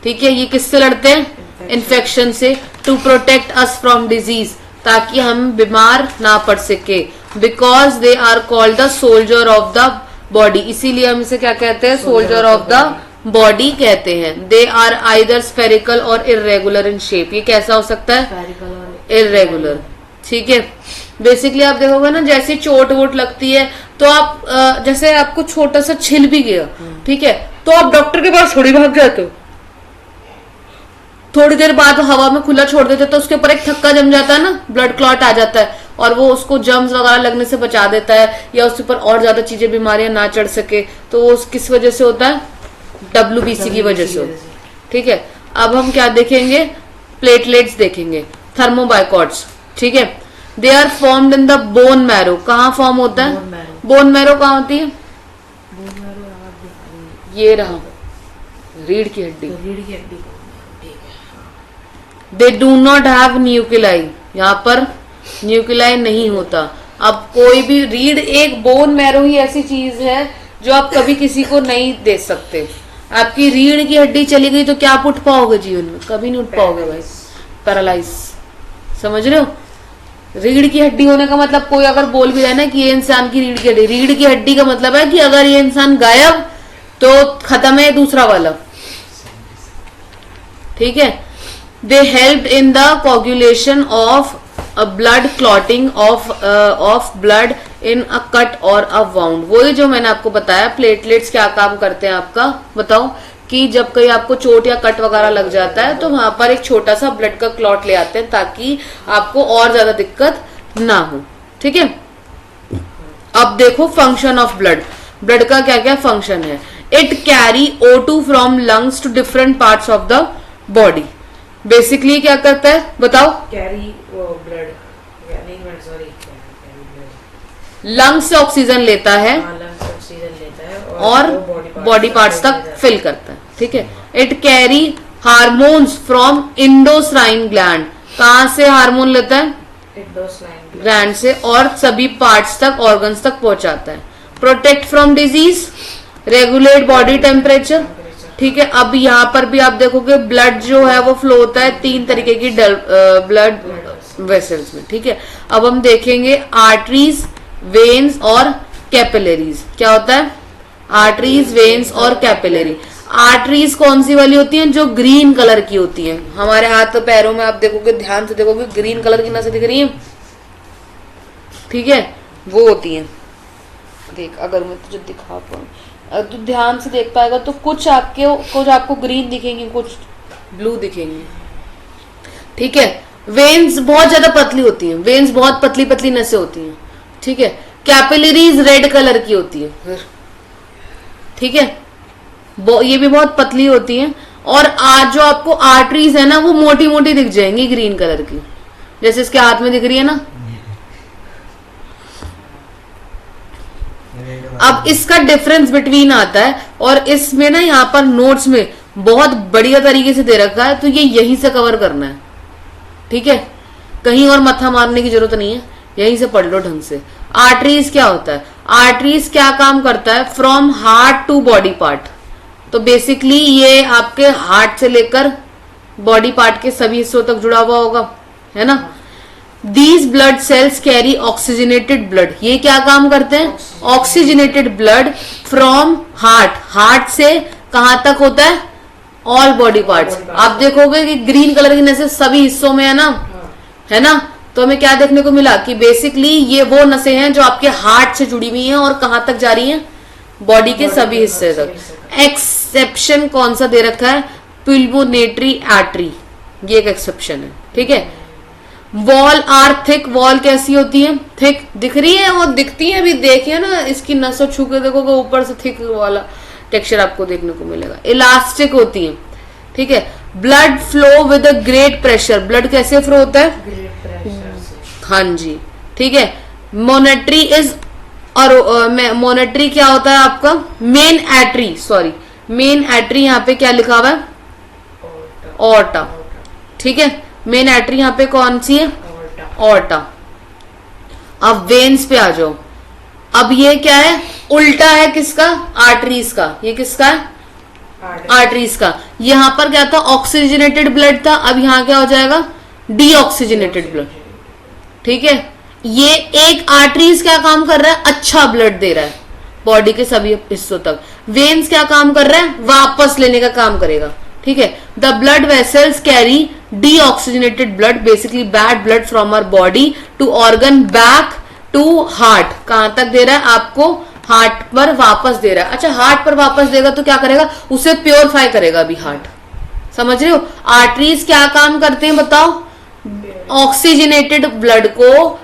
ठीक है। ये किससे लड़ते हैं? इन्फेक्शन से। To protect us from disease, ताकि हम बीमार ना पड़ सके। Because they are called the soldier of the body, इसीलिए हम इसे क्या कहते हैं? सोल्जर ऑफ द बॉडी कहते हैं। दे आर आइदर स्फेरिकल और इरेगुलर इन शेप, ये कैसा हो सकता है? इरेगुलर, ठीक है। बेसिकली आप देखोगे ना, जैसे चोट वोट लगती है तो आप जैसे आपको छोटा सा छिल भी गया, ठीक है, तो आप डॉक्टर के पास थोड़ी भाग जाते हो। थोड़ी देर बाद हवा में खुला छोड़ देते तो उसके ऊपर एक थक्का जम जाता है ना, ब्लड क्लॉट आ जाता है, और वो उसको जर्म्स वगैरह लगने से बचा देता है, या उसके ऊपर और ज्यादा चीजें, बीमारियां ना चढ़ सके। तो वो किस वजह से होता है? डब्ल्यूबीसी की वजह से, ठीक है। अब हम क्या देखेंगे? प्लेटलेट्स देखेंगे, थर्मोबाइकॉट्स, ठीक है। They are formed in the bone marrow, कहाँ फॉर्म होता है? बोन मैरो कहाँ होती है? ये रहा, रीढ़ की हड्डी। दे डू नॉट हैव न्यूक्लियाई, यहाँ पर न्यूक्लियाई नहीं होता। अब कोई भी रीढ़, एक बोन मैरो ही ऐसी चीज है जो आप कभी किसी को नहीं दे सकते। आपकी रीढ़ की हड्डी चली गई तो क्या आप उठ पाओगे जीवन में? कभी नहीं उठ पाओगे भाई, पैरालाइज। समझ रहे हो? रीढ़ की हड्डी होने का मतलब, कोई अगर बोल भी रहा है ना कि ये इंसान की रीढ़ की हड्डी, रीढ़ की हड्डी का मतलब है कि अगर ये इंसान गायब तो खत्म है दूसरा वाला। ठीक है। They help in the coagulation of blood clotting of blood in a cut और अ वाउंड। वही जो मैंने आपको बताया, प्लेटलेट्स क्या काम करते हैं आपका, बताओ, कि जब कहीं आपको चोट या कट वगैरह लग जाता है तो वहां पर एक छोटा सा ब्लड का क्लॉट ले आते हैं ताकि आपको और ज्यादा दिक्कत ना हो, ठीक है। अब देखो फंक्शन ऑफ ब्लड, ब्लड का क्या क्या फंक्शन है। It carry O2 from lungs to different parts of the body. Basically क्या करता है बताओ, कैरी ब्लड, नहीं सॉरी, लंग्स से ऑक्सीजन लेता है लंग्स से ऑक्सीजन लेता है और बॉडी पार्ट्स तक फिल करता है, ठीक है। It carry hormones from endocrine gland. कहां से हार्मोन लेता है, इंडोक्राइन ग्लैंड से, और सभी पार्ट्स तक, ऑर्गन्स तक पहुंचाता है। Protect from disease, regulate body temperature, ठीक है। अब यहाँ पर भी आप देखोगे ब्लड जो है वो फ्लो होता है 3 तरीके की ब्लड वेसल्स में, ठीक है। अब हम देखेंगे आर्टरीज, वेन्स और कैपिलरीज। क्या होता है, आर्टरीज, वेन्स और कैपिलरी। आर्टरीज कौन सी वाली होती हैं, जो ग्रीन कलर की होती हैं। हमारे हाथ पैरों में आप देखोगे, ध्यान से देखोगे, ग्रीन कलर की नसें दिख रही हैं, ठीक है, वो होती हैं। देख, अगर मैं तुझे दिखा पाऊँ, तो ध्यान से देख पाएगा तो कुछ आपको ग्रीन दिखेंगे, कुछ ब्लू दिखेंगे, ठीक है। वेन्स बहुत ज्यादा पतली होती हैं, वेन्स बहुत पतली पतली नसें होती हैं, ठीक है। कैपिलरीज रेड कलर की होती है, ठीक है, ये भी बहुत पतली होती हैं। और आज जो आपको आर्टरीज है ना, वो मोटी मोटी दिख जाएंगी ग्रीन कलर की, जैसे इसके हाथ में दिख रही है ना। अब इसका डिफरेंस बिटवीन आता है, और इसमें ना यहाँ पर नोट्स में बहुत बढ़िया तरीके से दे रखा है, तो ये यहीं से कवर करना है, ठीक है। कहीं और मथा मारने की जरूरत नहीं है, यहीं से पढ़ लो ढंग से। आर्टरीज क्या होता है, आर्टरीज क्या काम करता है, from heart to body part. तो बेसिकली ये आपके हार्ट से लेकर बॉडी पार्ट के सभी हिस्सों तक जुड़ा हुआ होगा, है ना। These blood cells carry oxygenated blood. ये क्या काम करते हैं, oxygenated blood from heart, heart से कहां तक होता है, ऑल बॉडी पार्ट्स। आप देखोगे कि ग्रीन कलर की नसें सभी हिस्सों में है ना, है ना। तो हमें क्या देखने को मिला कि बेसिकली ये वो नसें हैं जो आपके हार्ट से जुड़ी हुई हैं और कहां तक जा रही हैं, बॉडी के सभी हिस्से तक। एक्सेप्शन कौन सा दे रखा है, पिल्मोनेटरी आर्टरी, ये एक एक्सेप्शन है, ठीक है। वॉल आर थिक, वॉल कैसी होती है, थिक दिख रही है, वो दिखती है, अभी देखिए ना, इसकी नसों छू के देखोगे ऊपर से थिक वाला टेक्सचर आपको देखने को मिलेगा। इलास्टिक होती है, ठीक है। Blood flow with a great pressure, blood कैसे फ्लो होता है, ग्रेट प्रेशर से, हाँ जी, ठीक है। मोनेटरी इज, और मोनेटरी क्या होता है आपका, मेन एट्री, सॉरी मेन एट्री, यहाँ पे क्या लिखा हुआ है, ऑर्टा, ठीक है। मेन एट्री यहाँ पे कौन सी है, ऑर्टा। अब वेन्स पे आ जाओ। अब ये क्या है, उल्टा है किसका, आर्टरीज का। ये किसका है, आर्टरीज का। यहां पर क्या था, ऑक्सीजनेटेड ब्लड था, अब यहां क्या हो जाएगा, डीऑक्सीजनेटेड ब्लड, ठीक है। ये एक आर्टरीज क्या काम कर रहा है, अच्छा ब्लड दे रहा है बॉडी के सभी हिस्सों तक। वेन्स क्या काम कर रहा है, वापस लेने का काम करेगा, ठीक है। The blood vessels carry deoxygenated blood, basically bad blood from our body to organ back to heart. कहां तक दे रहा है आपको, हार्ट पर वापस दे रहा है। अच्छा, हार्ट पर वापस देगा तो क्या करेगा, उसे प्योरीफाई करेगा अभी हार्ट, समझ रहे हो। आर्टरीज क्या काम करते हैं बताओ, ऑक्सीजनेटेड ब्लड को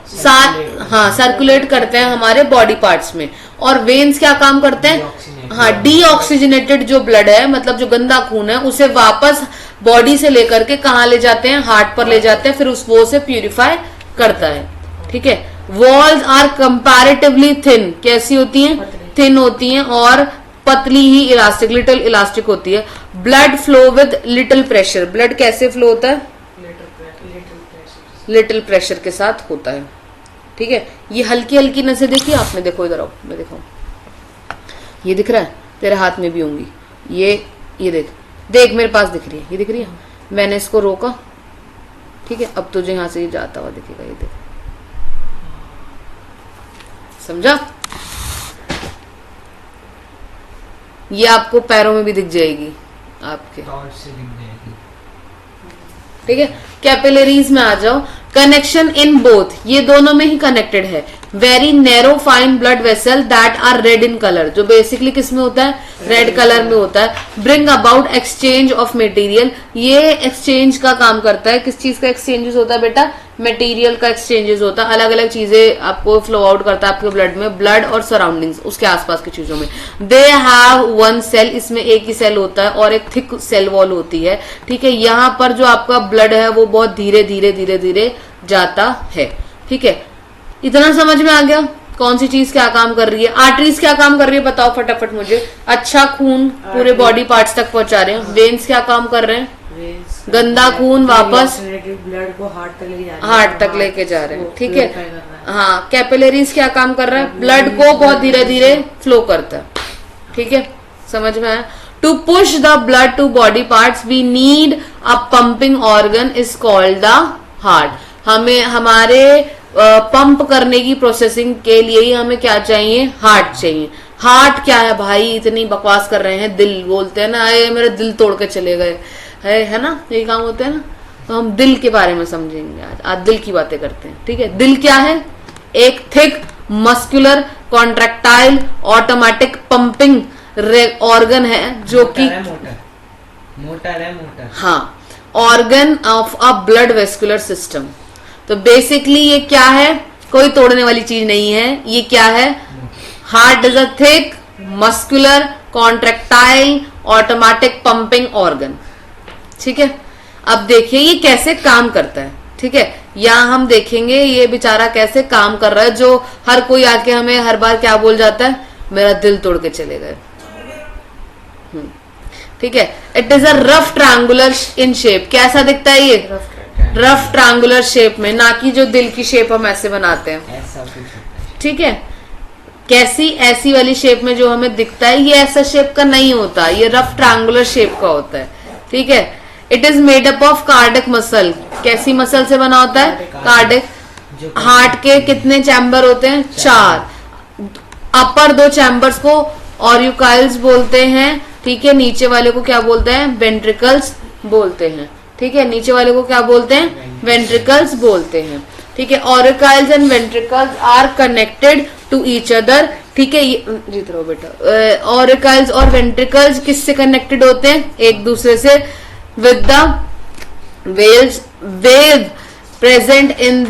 सर्कुलेट करते हैं हमारे बॉडी पार्ट्स में। और वेन्स क्या काम करते हैं, हाँ, डीऑक्सीजनेटेड जो ब्लड है, मतलब जो गंदा खून है, उसे वापस बॉडी से लेकर के कहाँ ले जाते हैं, हार्ट पर ले जाते हैं, फिर उस वो से प्यूरिफाई करता है, ठीक है। वॉल्स आर कंपैरेटिवली थिन, कैसी होती हैं, थिन होती हैं और पतली ही इलास्टिक, लिटिल इलास्टिक होती है। Blood flow with little pressure, blood कैसे फ्लो होता है, लिटिल प्रेशर के साथ होता है, ठीक है। ये हल्की हल्की नसें देखी आपने, देखो इधर आओ, मैं दिखाऊं, ये दिख रहा है, तेरे हाथ में भी होंगी, ये देख, देख मेरे पास दिख रही है, ये दिख रही है, मैंने इसको रोका, ठीक है। अब तुझे यहां से ये जाता हुआ दिखेगा, ये देख, समझा। ये आपको पैरों में भी दिख जाएगी, आपके टॉर्च से दिख जाएगी, ठीक है। कैपिलरीज में आ जाओ, कनेक्शन इन बोथ, ये दोनों में ही कनेक्टेड है। Very narrow fine blood vessel that are red in colour, जो बेसिकली किस में होता है, रेड कलर में होता है। Bring about exchange of material, ये एक्सचेंज का काम करता है। किस चीज का एक्सचेंजेस होता है बेटा, मटेरियल का एक्सचेंजेस होता है। अलग अलग चीजें आपको फ्लो आउट करता है आपके ब्लड में, ब्लड और सराउंडिंग्स उसके आसपास की चीजों में। दे हैव वन सेल, इसमें एक ही सेल होता है और एक थिक सेल वॉल होती है, ठीक है। यहाँ पर जो आपका ब्लड है वो बहुत धीरे धीरे धीरे धीरे जाता है, ठीक है। इतना समझ में आ गया कौन सी चीज क्या काम कर रही है। आर्टरीज क्या काम कर रही है बताओ फटाफट मुझे। अच्छा खून पूरे बॉडी पार्ट्स तक पहुंचा रहे हैं। वेन्स क्या काम कर रहे हैं, गंदा खून वापस ब्लड को हार्ट तक लेके जा रहे हैं, हार्ट तक लेके जा रहे हैं, ठीक है। हाँ, कैपिलरीज क्या काम कर रहा है, ब्लड को बहुत धीरे धीरे फ्लो करता है, ठीक है। समझ में आया। To push the blood to body parts we need a pumping organ is called the heart. हमें हमारे पंप करने की प्रोसेसिंग के लिए ही हमें क्या चाहिए, हार्ट चाहिए। हार्ट क्या है भाई, इतनी बकवास कर रहे हैं। दिल बोलते हैं ना, अरे मेरे दिल तोड़ के चले गए, है ना, यही काम होते हैं ना। तो हम दिल के बारे में समझेंगे आज दिल की बातें करते हैं, ठीक है। दिल क्या है, एक thick muscular contractile automatic pumping organ है, जो कि मोटर है। हाँ, organ of a blood vascular system. तो बेसिकली ये क्या है, कोई तोड़ने वाली चीज नहीं है। ये क्या है, heart is a thick muscular contractile automatic pumping organ, ठीक है। अब देखिए ये कैसे काम करता है, ठीक है। यहां हम देखेंगे ये बेचारा कैसे काम कर रहा है, जो हर कोई आके हमें हर बार क्या बोल जाता है, मेरा दिल तोड़ के चले गए, ठीक है। It is a rough triangular in shape. कैसा दिखता है ये, रफ ट्रायंगुलर शेप में, ना कि जो दिल की शेप हम ऐसे बनाते हैं, ठीक है। कैसी, ऐसी वाली शेप में जो हमें दिखता है, ये ऐसा शेप का नहीं होता, ये रफ ट्रायंगुलर शेप का होता है, ठीक है। It is made up of cardiac muscle. कैसी मसल से बना होता है, कार्डिक। हार्ट के कितने चैम्बर होते हैं, 4। अपर 2 चैम्बर्स को ऑर्यूकाइल्स बोलते हैं, ठीक है। नीचे वाले को क्या बोलते हैं, वेंट्रिकल्स बोलते हैं, ठीक है। नीचे वाले को क्या बोलते हैं, वेंट्रिकल्स बोलते हैं, ठीक है। Auricles and ventricles are connected to each other, ठीक है। जीत रहो बेटा। ऑर्यूकाइल्स और वेंट्रिकल्स किससे कनेक्टेड होते हैं, एक दूसरे से, with the valves present in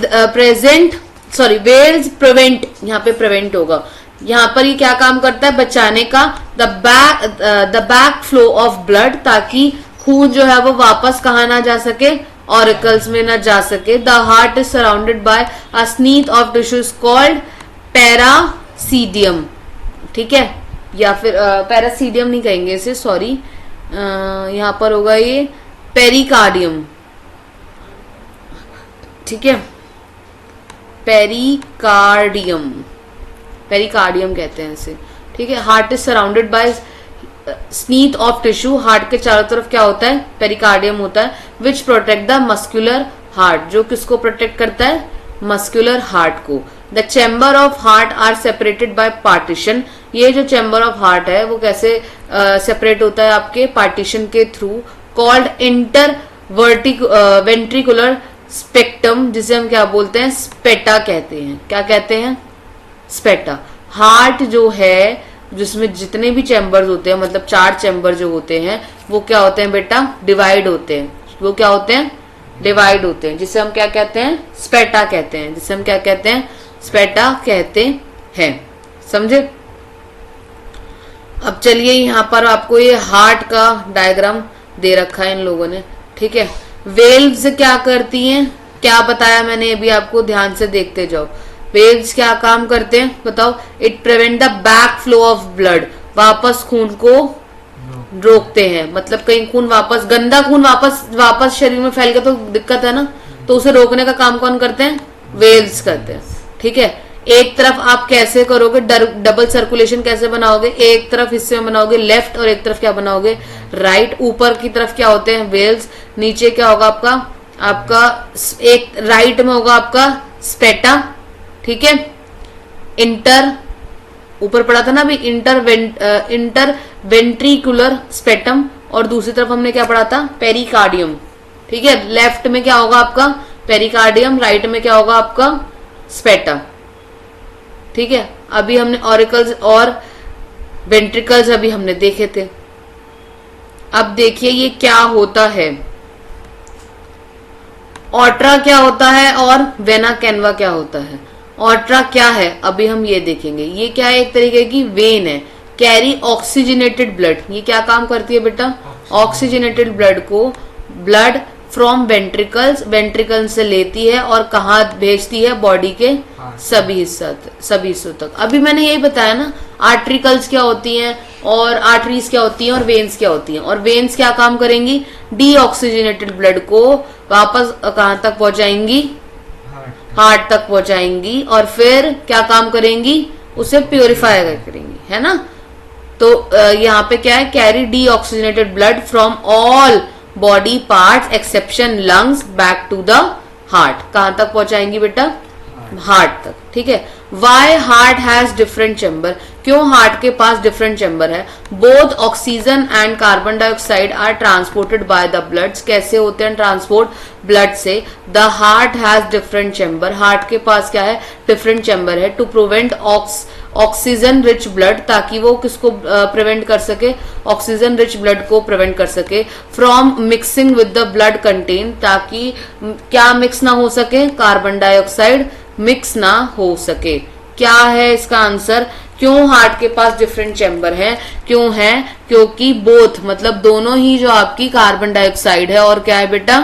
valves prevent, यहाँ पे प्रिवेंट होगा। यहाँ पर ये क्या काम करता है, बचाने का, the back flow of blood, ताकि खून जो है वो वापस कहा ना जा सके, ऑरिकल्स में ना जा सके। The heart is surrounded by a sheath of tissues called pericardium, ठीक है। या फिर पैरासीडियम नहीं कहेंगे इसे, सॉरी, यहाँ पर होगा ये पेरिकार्डियम, ठीक है। पेरिकार्डियम कहते हैं इसे, ठीक है। Heart is surrounded by sheath of tissue, heart के चारों तरफ क्या होता है, पेरिकार्डियम होता है, which protect the muscular heart, जो किसको प्रोटेक्ट करता है, मस्कुलर हार्ट को। The chamber of heart are separated by partition. ये जो चैम्बर ऑफ हार्ट है वो कैसे सेपरेट होता है, आपके पार्टीशन के through, called inter ventricular spectrum, जिसे हम क्या बोलते हैं, स्पेटा कहते हैं। क्या कहते हैं, स्पेटा। हार्ट जो है जिसमें जितने भी चैम्बर्स होते हैं, मतलब 4 चैम्बर जो होते हैं, वो क्या होते हैं बेटा, डिवाइड होते हैं। वो क्या होते हैं, डिवाइड होते हैं, जिसे हम क्या कहते हैं, स्पेटा कहते हैं, जिसे हम क्या कहते हैं, स्पेटा कहते हैं। समझे। अब चलिए यहाँ पर आपको ये हार्ट का डायग्राम दे रखा है इन लोगों ने, ठीक है। वेल्व्स क्या करती हैं, क्या बताया मैंने अभी आपको, ध्यान से देखते जाओ। वेव्स क्या काम करते हैं बताओ, it prevent the back flow of blood, वापस खून को रोकते हैं। मतलब कहीं खून वापस, गंदा खून वापस शरीर में फैल गया तो दिक्कत है ना, तो उसे रोकने का काम कौन करते हैं, वेव्स करते हैं, ठीक है। एक तरफ आप कैसे करोगे, डबल सर्कुलेशन कैसे बनाओगे, एक तरफ हिस्से में बनाओगे लेफ्ट और एक तरफ क्या बनाओगे, राइट। ऊपर की तरफ क्या होते हैं, वेव्स। नीचे क्या होगा आपका एक राइट में होगा आपका स्पेटा, ठीक है। इंटर, ऊपर पढ़ा था ना अभी, इंटर वेंट्रिकुलर स्पेटम, और दूसरी तरफ हमने क्या पढ़ा था, पेरिकार्डियम, ठीक है, लेफ्ट में क्या होगा आपका पेरिकार्डियम, राइट में क्या होगा आपका स्पेटा। ठीक है, अभी हमने ऑरिकल्स और वेंट्रिकल्स अभी हमने देखे थे। अब देखिए ये क्या होता है, ऑट्रा क्या होता है और वेना कैनवा क्या होता है। ऑट्रा क्या है अभी हम ये देखेंगे। ये क्या है, एक तरीके की वेन है, कैरी ऑक्सीजनेटेड ब्लड। ये क्या काम करती है बेटा, ऑक्सीजनेटेड ब्लड को, ब्लड फ्रॉम वेंट्रिकल्स, वेंट्रिकल से लेती है और कहाँ भेजती है, बॉडी के सभी हिस्सों तक। अभी मैंने यही बताया ना, आर्ट्रिकल्स क्या होती हैं और आर्टरीज क्या होती हैं और वेन्स क्या होती हैं। और वेन्स क्या काम करेंगी, डीऑक्सीजनेटेड ब्लड को वापस कहाँ तक पहुंचाएंगी, हार्ट तक पहुंचाएंगी, और फिर क्या काम करेंगी, उसे प्योरीफाई करेंगी, है ना। तो यहाँ पे क्या है, carry deoxygenated blood from all body parts exception lungs back to the heart. कहां तक पहुंचाएंगी बेटा, हार्ट तक। ठीक है, why heart has different chamber, क्यों हार्ट के पास डिफरेंट चैम्बर है। Both oxygen and carbon dioxide are transported by the blood, कैसे होते हैं ट्रांसपोर्ट, ब्लड से। The heart has different chamber, heart के पास क्या है, डिफरेंट चैम्बर है। To prevent oxygen rich blood, ताकि वो किसको प्रिवेंट कर सके, ऑक्सीजन रिच ब्लड को प्रिवेंट कर सके। From mixing with the blood contain, ताकि क्या मिक्स ना हो सके, कार्बन डाइऑक्साइड मिक्स ना हो सके। क्या है इसका आंसर, क्यों हार्ट के पास डिफरेंट चैम्बर है, क्यों है, क्योंकि बोथ मतलब दोनों ही जो आपकी कार्बन डाइऑक्साइड है और क्या है बेटा,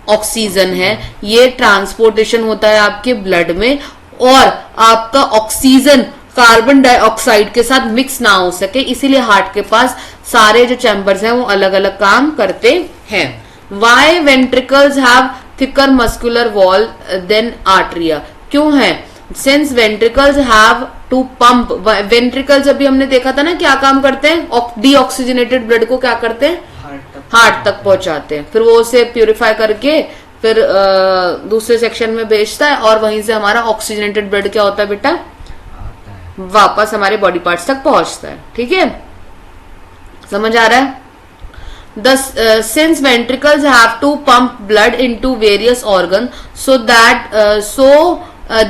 ऑक्सीजन है, ये ट्रांसपोर्टेशन होता है आपके ब्लड में, और आपका ऑक्सीजन कार्बन डाइऑक्साइड के साथ मिक्स ना हो सके, इसीलिए हार्ट के पास सारे जो चैम्बर्स हैं वो अलग अलग काम करते हैं। Why ventricles have thicker muscular wall than atria, क्यों है, since ventricles have to pump, ventricles अभी हमने देखा था ना क्या काम करते हैं, डीऑक्सीजनेटेड ब्लड को क्या करते हैं, हार्ट तक पहुंचाते हैं, फिर वो उसे प्यूरिफाई करके फिर दूसरे सेक्शन में भेजता है, और वहीं से हमारा ऑक्सीजनेटेड ब्लड क्या होता है बेटा, वापस हमारे बॉडी पार्ट्स तक पहुंचता है। ठीक है, समझ आ रहा है। Since ventricles have to pump blood into various organs so that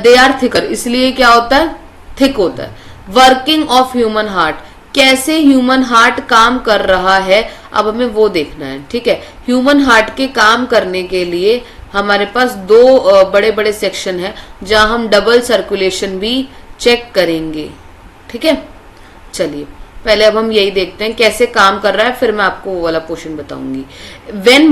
they are thicker, इसलिए क्या होता है, थिक होता है। वर्किंग ऑफ ह्यूमन हार्ट, कैसे ह्यूमन हार्ट काम कर रहा है, अब हमें वो देखना है। ठीक है, ह्यूमन हार्ट के काम करने के लिए हमारे पास दो बड़े बड़े सेक्शन है जहां हम डबल सर्कुलेशन भी चेक करेंगे। ठीक है, चलिए पहले अब हम यही देखते हैं कैसे काम कर रहा है, फिर मैं आपको वो वाला पोर्शन बताऊंगी। When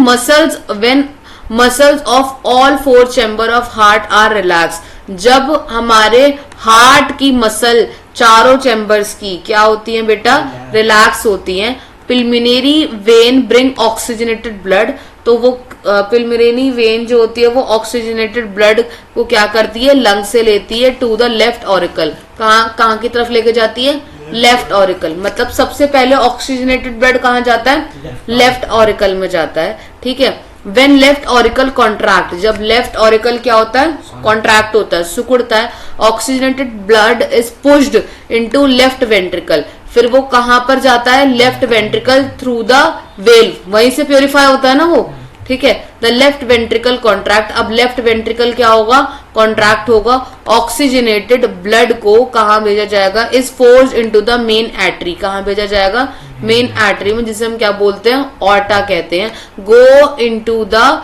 muscles of all 4 chamber of heart are relax, जब हमारे हार्ट की मसल चारों चैम्बर्स की क्या होती है बेटा, रिलैक्स होती हैं। पिल्मिनरी वेन ब्रिंग ऑक्सीजनेटेड ब्लड, तो वो पिल्मिनरी वेन जो होती है वो ऑक्सीजनेटेड ब्लड को क्या करती है, लंग से लेती है टू द लेफ्ट ऑरिकल, कहाँ की तरफ लेके जाती है, लेफ्ट ऑरिकल। मतलब सबसे पहले ऑक्सीजनेटेड ब्लड कहाँ जाता है, लेफ्ट ऑरिकल में जाता है। ठीक है, वेन लेफ्ट ऑरिकल कॉन्ट्रैक्ट, जब लेफ्ट ऑरिकल क्या होता है, कॉन्ट्रैक्ट होता है, सिकुड़ता है, oxygenated blood is pushed into left ventricle, फिर वो कहां पर जाता है, left ventricle through the valve, वहीं से प्योरीफाई होता है ना वो। ठीक है, द लेफ्ट वेंट्रिकल कॉन्ट्रैक्ट, अब लेफ्ट वेंट्रिकल क्या होगा, कॉन्ट्रैक्ट होगा। ऑक्सीजनेटेड ब्लड को कहां भेजा जाएगा, is forced into the main artery, कहां भेजा जाएगा, मेन आर्टरी में, जिसे हम क्या बोलते हैं, ऑर्टा कहते हैं। Go into the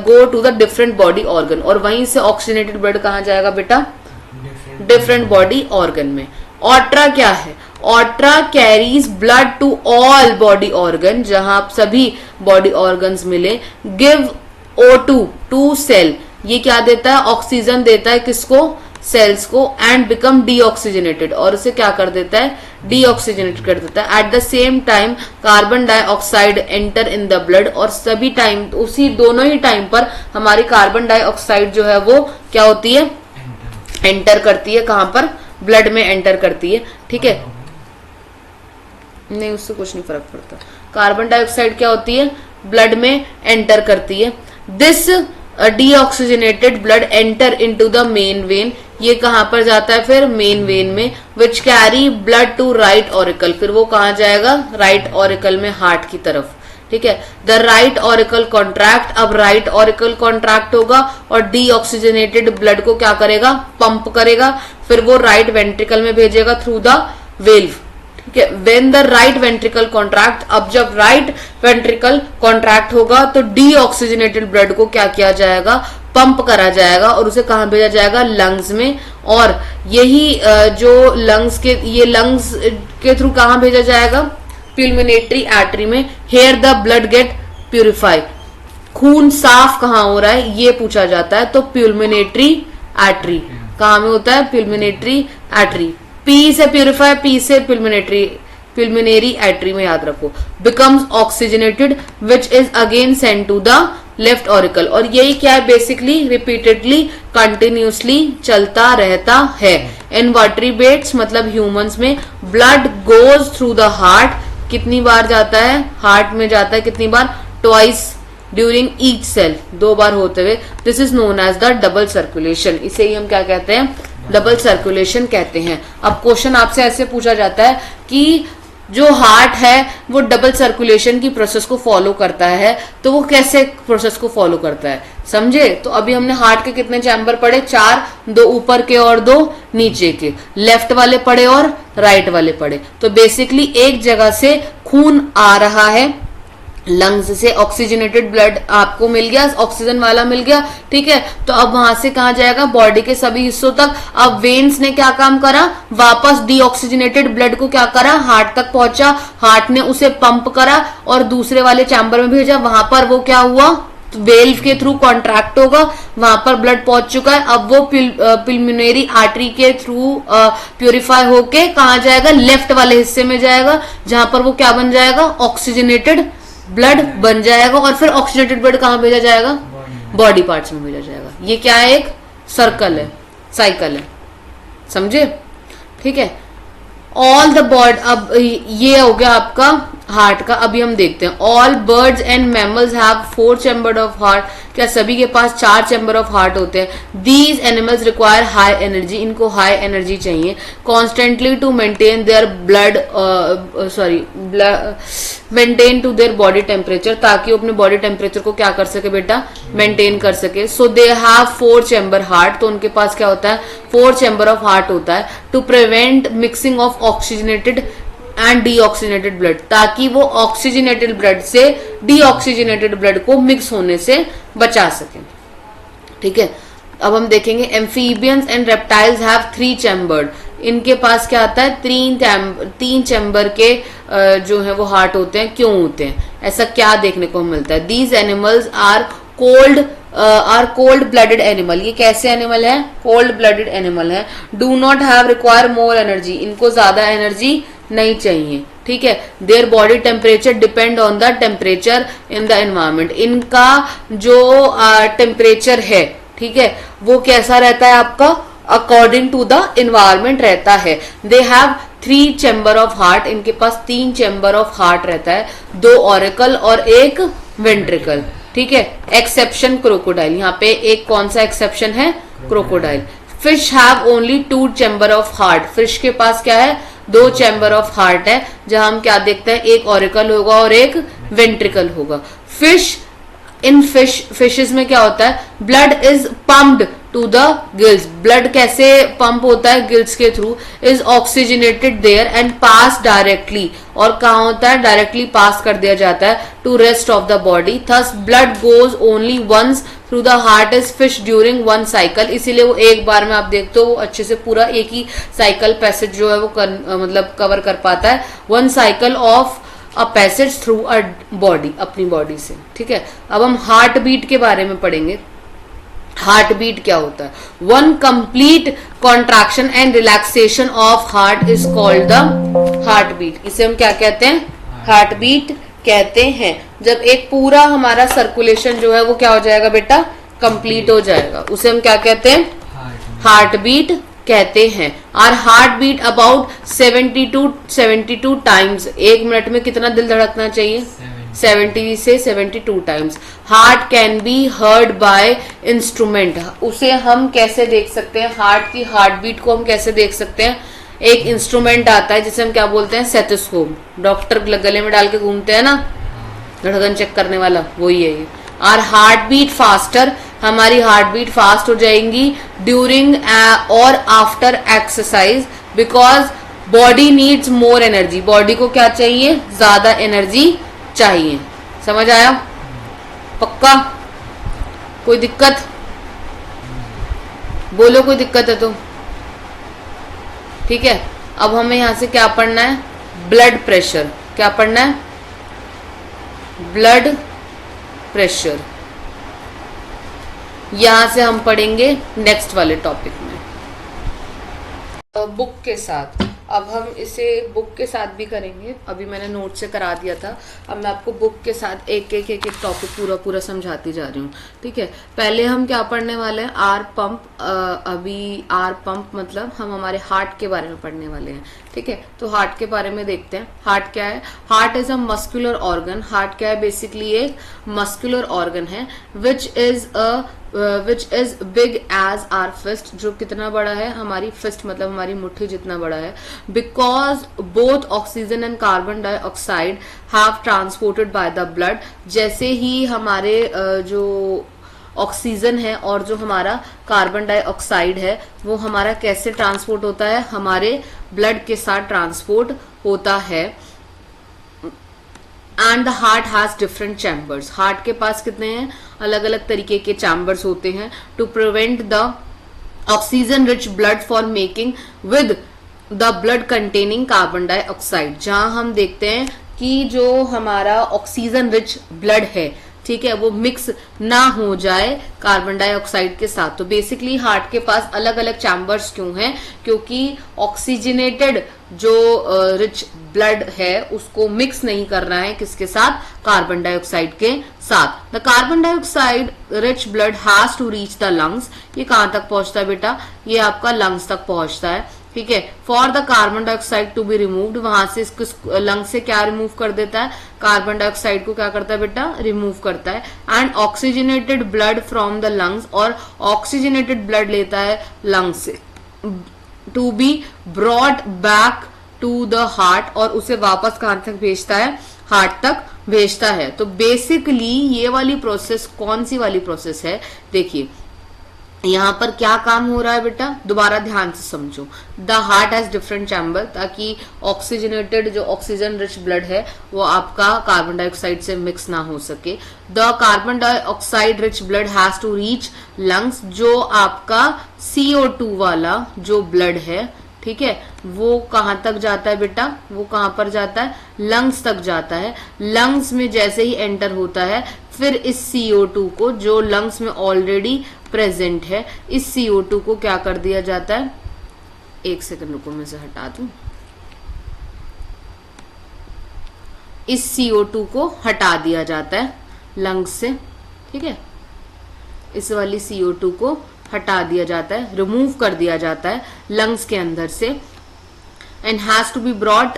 go to the different body organ, और वहीं से ऑक्सीजनेटेड ब्लड कहां जाएगा बेटा, डिफरेंट बॉडी ऑर्गन में। ऑट्रा क्या है, ऑट्रा carries blood to all body organ, जहां सभी बॉडी ऑर्गन्स मिले। गिव O2 टू सेल, ये क्या देता है, ऑक्सीजन देता है किसको, सेल्स को, एंड बिकम डीऑक्सीजनेटेड, और उसे क्या कर देता है, डीऑक्सीजनेट कर देता है। At the same time carbon dioxide enter in the blood, और सभी टाइम उसी दोनों ही टाइम पर हमारी कार्बन डाइऑक्साइड जो है वो क्या होती है, एंटर करती है, कहां पर, ब्लड में एंटर करती है। ठीक है, नहीं उससे कुछ नहीं फर्क पड़ता, कार्बन डाइऑक्साइड क्या होती है, ब्लड में एंटर करती है। This deoxygenated blood enter into the main vein, ये कहां पर जाता है फिर, मेन वेन में, which carry blood to right auricle, फिर वो कहां जाएगा, राइट ऑरिकल में, हार्ट की तरफ। ठीक है। द राइट ऑरिकल कॉन्ट्रैक्ट, अब राइट ऑरिकल कॉन्ट्रैक्ट होगा और डीऑक्सीजनेटेड ब्लड को क्या करेगा, पंप करेगा, फिर वो राइट वेंट्रिकल में भेजेगा थ्रू द वेल्व, ठीक है। When the right ventricle contract, अब जब राइट वेंट्रिकल कॉन्ट्रैक्ट होगा तो डीऑक्सीजनेटेड ब्लड को क्या किया जाएगा, पंप करा जाएगा और उसे कहां भेजा जाएगा, लंग्स में। और यही जो लंग्स के, ये लंग्स के थ्रू कहां भेजा जाएगा, प्यूल्मिनेटरी आर्टरी में। Here the blood get purify, खून साफ कहां हो रहा है ये पूछा जाता है, तो प्यूल्मिनेटरी आर्टरी कहां में होता है, प्यूल्मिनेटरी आर्टरी। पी से प्यूरिफाई, पी से प्यूल्मिनरी आर्टरी में याद रखो। Becomes oxygenated which is again send to the left auricle, और यही क्या है, बेसिकली रिपीटेडली कंटिन्यूसली चलता रहता है। इनवर्ट्रीब्रेट्स मतलब ह्यूमंस में blood goes through the heart, कितनी बार जाता है, हार्ट में जाता है कितनी बार, ट्वाइस ड्यूरिंग ईच सेल, 2 बार होते हुए। This is known as the double circulation, इसे ही हम क्या कहते हैं, डबल सर्कुलेशन कहते हैं। अब क्वेश्चन आपसे ऐसे पूछा जाता है कि जो हार्ट है वो डबल सर्कुलेशन की प्रोसेस को फॉलो करता है, तो वो कैसे प्रोसेस को फॉलो करता है, समझे। तो अभी हमने हार्ट के कितने चैम्बर पढ़े, 4, 2 ऊपर के और 2 नीचे के, लेफ्ट वाले पढ़े और राइट वाले पढ़े। तो बेसिकली एक जगह से खून आ रहा है, लंग्स से ऑक्सीजनेटेड ब्लड आपको मिल गया, ऑक्सीजन वाला मिल गया, ठीक है। तो अब वहां से कहा जाएगा, बॉडी के सभी हिस्सों तक। अब वेन्स ने क्या काम करा, वापस डीऑक्सीजनेटेड ब्लड को क्या करा, हार्ट तक पहुंचा, हार्ट ने उसे पंप करा और दूसरे वाले चैम्बर में भेजा, वहां पर वो क्या हुआ, वेल्व के थ्रू कॉन्ट्रैक्ट होगा, वहां पर ब्लड पहुंच चुका है। अब वो प्यूल्मिनरी आर्टरी के थ्रू प्यूरिफाई होके कहा जाएगा, लेफ्ट वाले हिस्से में जाएगा, जहां पर वो क्या बन जाएगा, ऑक्सीजनेटेड ब्लड बन जाएगा। और फिर ऑक्सीजनेटेड ब्लड कहां भेजा जाएगा, बॉडी पार्ट्स में भेजा जाएगा। ये क्या है, एक सर्कल है, साइकिल है, समझे, ठीक है। ऑल द बॉडी, अब ये हो गया आपका हार्ट का। अभी हम देखते हैं, all birds and mammals have 4 chamber of heart, क्या सभी के पास 4 चैम्बर ऑफ हार्ट होते हैं। These animals require high energy, इनको हाई एनर्जी चाहिए constantly to maintain their blood, maintain to their body temperature, ताकि वो अपने बॉडी टेम्परेचर को क्या कर सके बेटा, मेंटेन कर सके। सो दे हैव 4 चैम्बर हार्ट, तो उनके पास क्या होता है, 4 चैम्बर ऑफ हार्ट होता है। To prevent mixing of oxygenated and deoxygenated blood, ताकि वो ऑक्सीजनेटेड ब्लड से डीऑक्सीजनेटेड ब्लड को मिक्स होने से बचा सके, ठीक है। अब हम देखेंगे, amphibians and reptiles have 3 chambered, इनके पास क्या आता है, 3 चैम्बर के जो है वो हार्ट होते हैं। क्यों होते हैं, ऐसा क्या देखने को मिलता है। These animals are cold blooded animal, ये कैसे एनिमल है, कोल्ड ब्लडेड एनिमल है। Do not have require more energy, इनको ज्यादा एनर्जी नहीं चाहिए, ठीक है। Their body temperature depend on the temperature in the environment, इनका जो टेम्परेचर है, ठीक है, वो कैसा रहता है आपका, अकॉर्डिंग टू द एनवायरमेंट रहता है। They have 3 chamber of heart, इनके पास 3 चैम्बर ऑफ हार्ट रहता है, 2 ऑरिकल और 1 वेंट्रिकल, ठीक है। एक्सेप्शन क्रोकोडाइल, यहाँ पे एक कौन सा एक्सेप्शन है, crocodile. Fish have only 2 chamber of heart, fish के पास क्या है, 2 चैम्बर ऑफ हार्ट है, जहां हम क्या देखते हैं, एक ऑरिकल होगा और एक वेंट्रिकल होगा। फिशेस में क्या होता है, blood is pumped to the gills, blood कैसे पंप होता है, गिल्स के through. Is oxygenated there and pass directly, और कहाँ होता है, डायरेक्टली पास कर दिया जाता है to rest of the body. Thus blood goes only once through the heart is fish during 1 cycle, इसीलिए वो एक बार में आप देखते हो अच्छे से पूरा एक ही साइकिल पैसेज जो है वो मतलब कवर कर पाता है। 1 cycle of a passage through a body, अपनी बॉडी से, ठीक है। अब हम हार्ट बीट के बारे में पढ़ेंगे। हार्ट बीट क्या होता है, 1 complete contraction and relaxation of heart is called the heart beat, इसे हम क्या कहते हैं, हार्ट बीट कहते हैं। जब एक पूरा हमारा सर्कुलेशन जो है वो क्या हो जाएगा बेटा, कंप्लीट हो जाएगा, उसे हम क्या कहते हैं, हार्ट बीट कहते हैं। Our heart beat about 72 times, 1 minute में कितना दिल धड़कना चाहिए, 70 से 72 times. Heart can be heard by instrument, उसे हम कैसे देख सकते हैं, हार्ट की हार्ट बीट को हम कैसे देख सकते हैं, एक इंस्ट्रूमेंट आता है जिसे हम क्या बोलते हैं, स्टेथोस्कोप, डॉक्टर गले में डाल के घूमते हैं ना, धड़कन चेक करने वाला वही है ये। आर हार्ट बीट फास्टर, हमारी हार्ट बीट फास्ट हो जाएंगी ड्यूरिंग और after exercise, because body needs more energy, body को क्या चाहिए, ज्यादा एनर्जी चाहिए। समझ आया? पक्का? कोई दिक्कत? बोलो कोई दिक्कत है तो। ठीक है, अब हमें यहां से क्या पढ़ना है, ब्लड प्रेशर। क्या पढ़ना है? Blood pressure. यहां से हम पढ़ेंगे नेक्स्ट वाले टॉपिक में बुक के साथ। अब हम इसे बुक के साथ भी करेंगे, अभी मैंने नोट से करा दिया था, अब मैं आपको बुक के साथ एक एक टॉपिक पूरा पूरा समझाती जा रही हूँ। ठीक है, पहले हम क्या पढ़ने वाले हैं, आर पंप। अभी आर पंप मतलब हम हमारे हार्ट के बारे में पढ़ने वाले हैं। ठीक है, तो हार्ट के बारे में देखते हैं। हार्ट क्या है? Heart is a muscular organ. Heart क्या है? बेसिकली एक मस्कुलर ऑर्गन है which is big as our fist, जो कितना बड़ा है, हमारी फिस्ट मतलब हमारी मुट्ठी जितना बड़ा है। Because both oxygen and carbon dioxide have transported by the blood, जैसे ही हमारे जो ऑक्सीजन है और जो हमारा कार्बन डाइऑक्साइड है वो हमारा कैसे ट्रांसपोर्ट होता है, हमारे ब्लड के साथ ट्रांसपोर्ट होता है। And the heart has different chambers, heart के पास कितने हैं, अलग अलग तरीके के चैम्बर्स होते हैं to prevent the oxygen rich blood for making with the blood containing carbon dioxide, जहां हम देखते हैं कि जो हमारा ऑक्सीजन रिच ब्लड है, ठीक है, वो मिक्स ना हो जाए कार्बन डाइऑक्साइड के साथ। तो बेसिकली हार्ट के पास अलग अलग चैम्बर्स क्यों हैं, क्योंकि ऑक्सीजनेटेड जो रिच ब्लड है उसको मिक्स नहीं करना है किसके साथ, कार्बन डाइऑक्साइड के साथ। The carbon dioxide rich blood has to reach the lungs, ये कहां तक पहुंचता है बेटा, ये आपका लंग्स तक पहुंचता है। ठीक है, for the carbon dioxide to be removed, वहां से इसको लंग से क्या रिमूव कर देता है, कार्बन डाइऑक्साइड को क्या करता है बेटा, रिमूव करता है। And oxygenated blood from the lungs, और ऑक्सीजनेटेड ब्लड लेता है लंग से to be brought back to the heart, और उसे वापस कहां तक भेजता है, हार्ट तक भेजता है। तो बेसिकली ये वाली प्रोसेस कौन सी वाली प्रोसेस है, देखिए यहां पर क्या काम हो रहा है बेटा, दोबारा ध्यान से समझो। The heart has different chamber, ताकि ऑक्सीजनेटेड जो ऑक्सीजन रिच ब्लड है वो आपका कार्बन डाइऑक्साइड से मिक्स ना हो सके। The carbon dioxide rich blood has to reach lungs, जो आपका CO2 वाला जो ब्लड है, ठीक है, वो कहां तक जाता है बेटा, वो कहां पर जाता है, लंग्स तक जाता है। लंग्स में जैसे ही एंटर होता है, फिर इस CO2 को जो लंग्स में ऑलरेडी प्रेजेंट है, इस CO2 को क्या कर दिया जाता है, एक सेकंड रुको मैं से हटा दूं, इस CO2 को हटा दिया जाता है लंग्स से। ठीक है, इस वाली CO2 को हटा दिया जाता है, रिमूव कर दिया जाता है लंग्स के अंदर से। And has to be brought,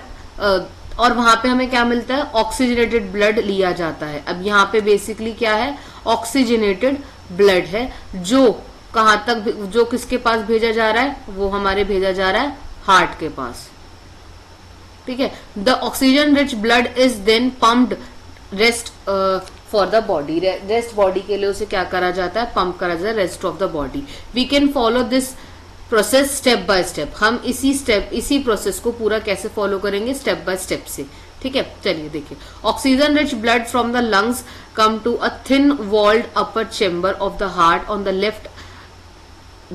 और वहां पे हमें क्या मिलता है, ऑक्सीजनेटेड ब्लड लिया जाता है। अब यहाँ पे बेसिकली क्या है, ऑक्सीजनेटेड ब्लड है, जो कहां तक, जो किसके पास भेजा जा रहा है, वो हमारे भेजा जा रहा है हार्ट के पास। ठीक है, the oxygen rich blood is then pumped rest for the body, rest body के लिए उसे क्या करा जाता है, पंप करा जाता है rest of the body. We can follow this process step by step, हम इसी प्रोसेस को पूरा कैसे फॉलो करेंगे, स्टेप बाय स्टेप से। ठीक है, चलिए देखिए, oxygen rich blood from the lungs come to a thin walled upper chamber of the heart on the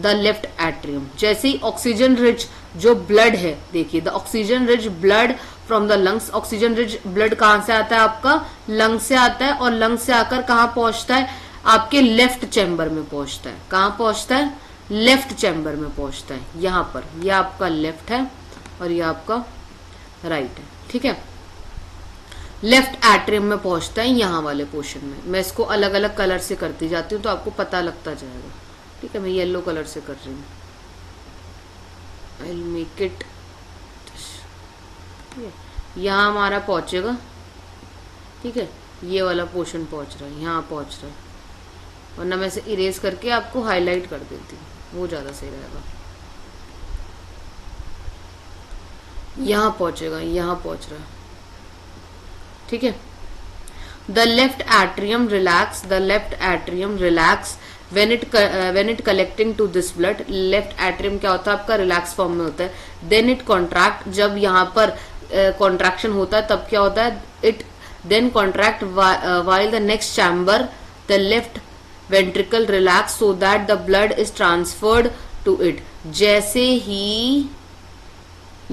left atrium. जैसे ही ऑक्सीजन रिच जो ब्लड है, देखिए the oxygen rich blood from the lungs, oxygen rich blood कहां से आता है, आपका लंग से आता है, और लंग से आकर कहां पहुंचता है, आपके लेफ्ट चैम्बर में पहुंचता है। कहां पहुंचता है, लेफ्ट चैम्बर में पहुंचता है, यहां पर, यह आपका लेफ्ट है और यह आपका राइट है। ठीक है, लेफ्ट एट्रियम में पहुंचता है, यहां वाले पोर्शन में। मैं इसको अलग अलग कलर से करती जाती हूँ तो आपको पता लगता जाएगा। ठीक है, मैं येलो कलर से कर रही हूँ, आई विल मेक इट। यहां हमारा पहुंचेगा, ठीक है, ये वाला पोर्शन पहुंच रहा है, यहां पहुंच रहा है, वरना मैं इसे इरेज करके आपको हाईलाइट कर देती हूँ, वो ज्यादा सही रहेगा। यहां पहुंचेगा, यहां पहुंच रहा है। ठीक है, the left atrium relax when it collecting to this blood. Left atrium क्या होता है आपका, रिलैक्स फॉर्म में होता है. देन इट कॉन्ट्रैक्ट, जब यहाँ पर कॉन्ट्रैक्शन होता है तब क्या होता है, it then contract while the next chamber the left ventricle relax so that the blood is transferred to it. जैसे ही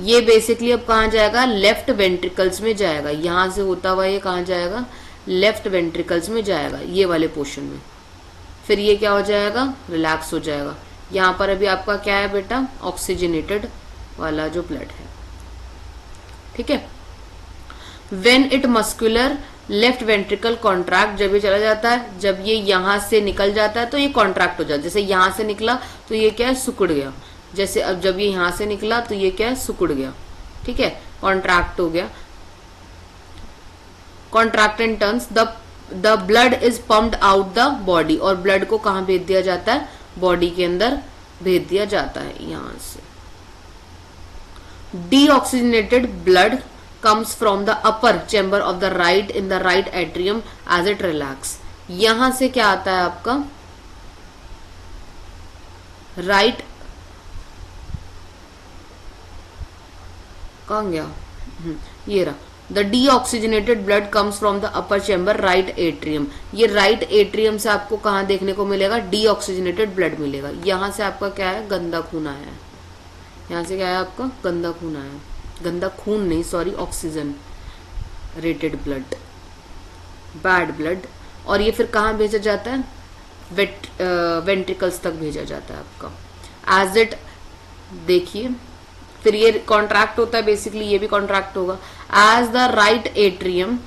ये बेसिकली अब कहाँ जाएगा, लेफ्ट वेंट्रिकल्स में जाएगा. यहां से होता हुआ ये कहाँ जाएगा, लेफ्ट वेंट्रिकल्स में जाएगा, ये वाले पोर्शन में. फिर ये क्या हो जाएगा, रिलैक्स हो जाएगा. यहां पर अभी आपका क्या है बेटा, ऑक्सीजनेटेड वाला जो ब्लड है. ठीक है. When it muscular left ventricle contract, जब ये चला जाता है, जब ये यहां से निकल जाता है तो ये कॉन्ट्रैक्ट हो जाता है. जैसे यहां से निकला तो ये क्या है, सिकुड़ गया. जैसे अब जब ये यहां से निकला तो ये क्या है, सिकुड़ गया. ठीक है, कॉन्ट्रैक्ट हो गया. Contract in turns the blood is pumped out the body. और ब्लड को कहां भेज दिया जाता है, बॉडी के अंदर भेज दिया जाता है. यहां से deoxygenated blood comes from the upper chamber of the right in the right atrium as it relax. यहां से क्या आता है आपका, राइट कहां गया, ये रहा. The deoxygenated blood comes from the upper chamber right atrium. ये राइट एट्रियम से आपको कहां देखने को मिलेगा, डीऑक्सीजनेटेड ब्लड मिलेगा. यहां से आपका क्या है, गंदा खून आया है. यहां से क्या है आपका, गंदा खून आया है. गंदा खून नहीं, sorry, oxygen rated blood, bad blood. और ये फिर कहां भेजा जाता है, वेंट्रिकल्स तक भेजा जाता है आपका. एज इट, देखिए फिर ये कॉन्ट्रैक्ट होता है, बेसिकली ये भी कॉन्ट्रैक्ट होगा. As the right atrium,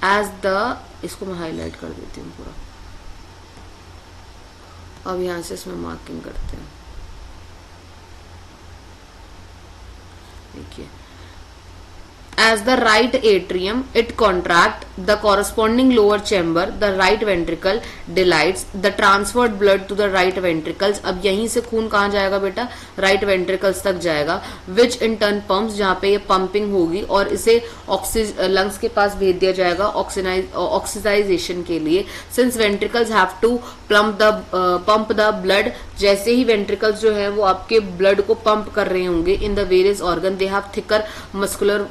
as the, इसको मैं हाईलाइट कर देती हूँ पूरा. अब यहां से इसमें मार्किंग करते हैं. देखिए, as the right atrium it contract the corresponding lower chamber, the right ventricle dilates, the transferred blood to the right ventricles. अब यहीं से खून कहाँ जाएगा बेटा, राइट वेंट्रिकल्स तक जाएगा. which in turn pumps, जहाँ पे ये पंपिंग होगी और इसे लंग्स के पास भेज दिया जाएगा ऑक्सीडाइजेशन के लिए. since ventricles have to pump the blood, जैसे ही वेंट्रिकल्स जो है वो आपके ब्लड को पंप कर रहे होंगे in the various organ, they have thicker muscular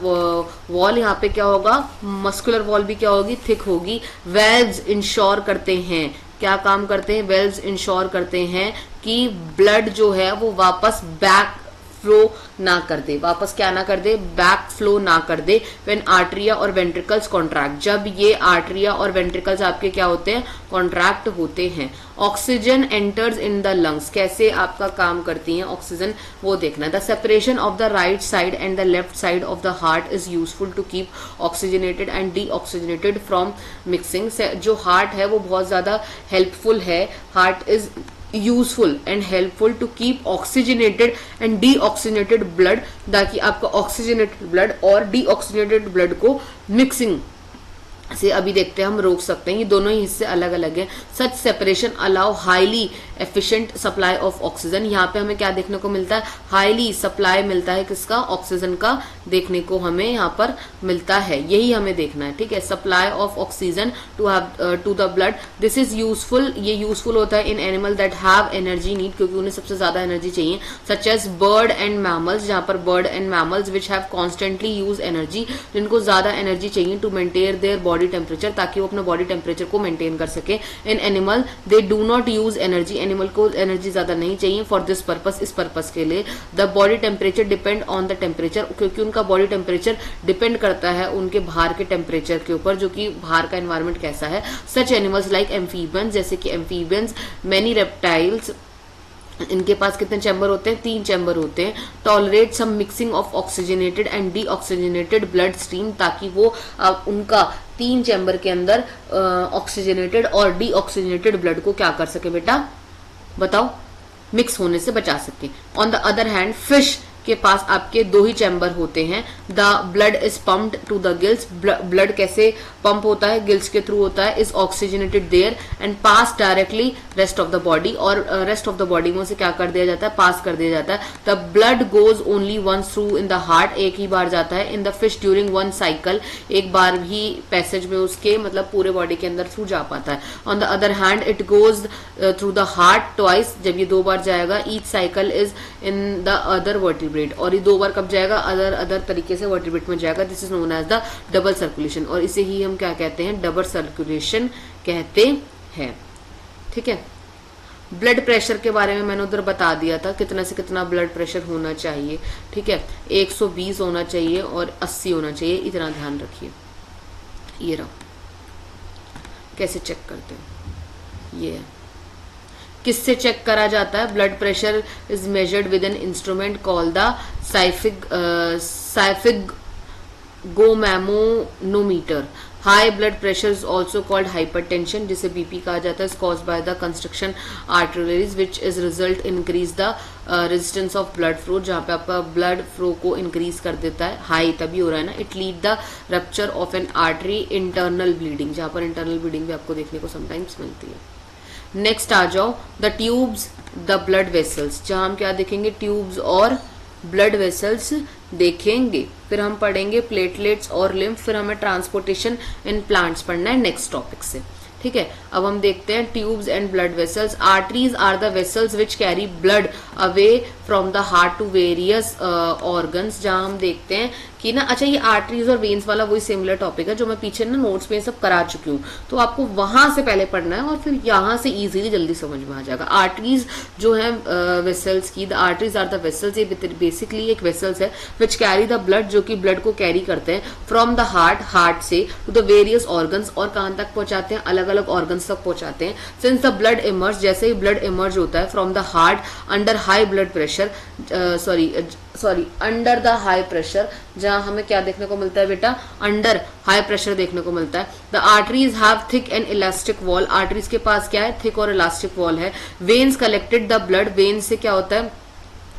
wall. यहाँ पे क्या होगा, मस्कुलर वॉल भी क्या होगी, थिक होगी. वेल्व्स इंश्योर करते हैं, क्या काम करते हैं, वेल्व्स इंश्योर करते हैं कि ब्लड जो है वो वापस बैक फ्लो ना कर दे, वापस क्या ना कर दे, बैक फ्लो ना कर दे. व्हेन आर्टरिया और वेंट्रिकल्स कॉन्ट्रैक्ट, जब ये आर्टरिया और वेंट्रिकल्स आपके क्या होते हैं, कॉन्ट्रैक्ट होते हैं. Oxygen enters in the lungs, कैसे आपका काम करती हैं ऑक्सीजन, वो देखना. The separation of the right side and the left side of the heart is useful to keep oxygenated and deoxygenated from mixing. जो हार्ट है वो बहुत ज्यादा हेल्पफुल है. Heart is useful and helpful to keep oxygenated and deoxygenated blood, ताकि आपका oxygenated blood और deoxygenated blood को मिक्सिंग से अभी देखते हैं हम रोक सकते हैं. ये दोनों ही हिस्से अलग अलग हैं. Such separation allow highly efficient supply of oxygen. यहाँ पे हमें क्या देखने को मिलता है, हाईली सप्लाई मिलता है किसका, ऑक्सीजन का देखने को हमें यहाँ पर मिलता है. यही हमें देखना है. ठीक है, supply of oxygen to the blood. This is useful, ये यूजफुल होता है in animal that have energy need, क्योंकि उन्हें सबसे ज्यादा एनर्जी चाहिए. Such as bird and mammals, जहां पर bird and mammals which have constantly use energy, जिनको ज्यादा एनर्जी चाहिए to maintain their body temperature, ताकि वो अपने बॉडी टेम्परेचर को मेंटेन कर सके. In animal they do not use energy, animal को एनर्जी ज्यादा नहीं चाहिए फॉर दिस पर्पस, इस पर्पस के लिए. The body temperature depend on the temperature, क्योंकि उनका बॉडी टेम्परेचर डिपेंड करता है उनके बाहर के टेम्परेचर के ऊपर, जो कि बाहर का एनवायरमेंट कैसा है. सच एनिमल्स लाइक एम्फीबियंस, जैसे कि एम्फीबियंस, मेनी रेप्टाइल्स, इनके पास कितने चैम्बर होते हैं, 3 चैम्बर होते हैं. Tolerate some mixing of oxygenated and deoxygenated blood stream, ताकि वो उनका 3 चैम्बर के अंदर ऑक्सीजनेटेड और डीऑक्सीजनेटेड ब्लड को क्या कर सके बेटा, बताओ, मिक्स होने से बचा सके. On the other hand fish के पास आपके 2 ही चैम्बर होते हैं। The blood is pumped to the gills, blood कैसे पंप होता है, गिल्स के थ्रू होता है, is oxygenated there and pass directly rest of the body, और रेस्ट ऑफ द बॉडी में उसे क्या कर दिया जाता है, पास कर दिया जाता है। The blood goes only once through in the heart, एक ही बार जाता है। In the fish during one cycle, एक बार ही पैसेज में उसके मतलब पूरे बॉडी के अंदर थ्रू जा पाता है। On the other hand it goes through the heart twice, जब ये 2 बार जाएगा। Each cycle is in the other vertebrate, और ये 2 बार कब जाएगा, अदर तरीके से वर्टिब्रेट में जाएगा। This is known as the double circulation, और इसे ही हम क्या कहते हैं, डबल सर्कुलेशन कहते हैं। ठीक है, ब्लड प्रेशर के बारे में मैंने उधर बता दिया था, कितना से कितना ब्लड प्रेशर होना चाहिए। ठीक है, 120 होना चाहिए और 80 होना चाहिए, इतना ध्यान रखिए। ये रहा, कैसे चेक करते हैं, ये है। किससे चेक करा जाता है, blood pressure is measured with an instrument called the sphygmomanometer. High blood pressure is also called hypertension, जिसे बीपी कहा जाता है, is caused by the construction arteries which is result increase the resistance of blood flow, जहां पे आपका blood flow को increase कर देता है। हाई तभी हो रहा है ना। It lead the rupture of N artery, internal bleeding, जहां पर इंटरनल ब्लीडिंग भी आपको देखने को समटाइम्स मिलती है। नेक्स्ट आ जाओ, the tubes the blood vessels, जहां हम क्या देखेंगे, ट्यूब्स और ब्लड वेसल्स देखेंगे। फिर हम पढ़ेंगे प्लेटलेट्स और लिम्फ, फिर हमें ट्रांसपोर्टेशन इन प्लांट्स पढ़ना है नेक्स्ट टॉपिक से। ठीक है, अब हम देखते हैं tubes and blood vessels. Arteries are the vessels which carry blood away from the heart to various organs, जहां हम देखते हैं कि ना, अच्छा ये आर्टरीज और वेन्स वाला वही सिमिलर टॉपिक है जो मैं पीछे ना नोट्स में सब करा चुकी हूँ, तो आपको वहां से पहले पढ़ना है और फिर यहाँ से इजीली जल्दी समझ में आ जाएगा। आर्टरीज जो है वेसल्स की, the arteries are the vessels, ये बेसिकली एक वेसल्स है विच कैरी द ब्लड, जो कि ब्लड को कैरी करते हैं फ्रॉम द हार्ट से टू द वेरियस ऑर्गन्स, और कहाँ तक पहुंचाते हैं, अलग अलग ऑर्गन्स तक पहुंचाते हैं। सिंस द ब्लड इमर्ज, जैसे ही ब्लड इमर्ज होता है from the heart under high blood pressure, under the high pressure, जहां हमें क्या देखने को मिलता है बेटा, अंडर हाई प्रेशर देखने को मिलता है। The arteries have thick and elastic wall, arteries के पास क्या है, थिक और इलास्टिक वॉल है। Veins collected the blood, when से क्या होता है,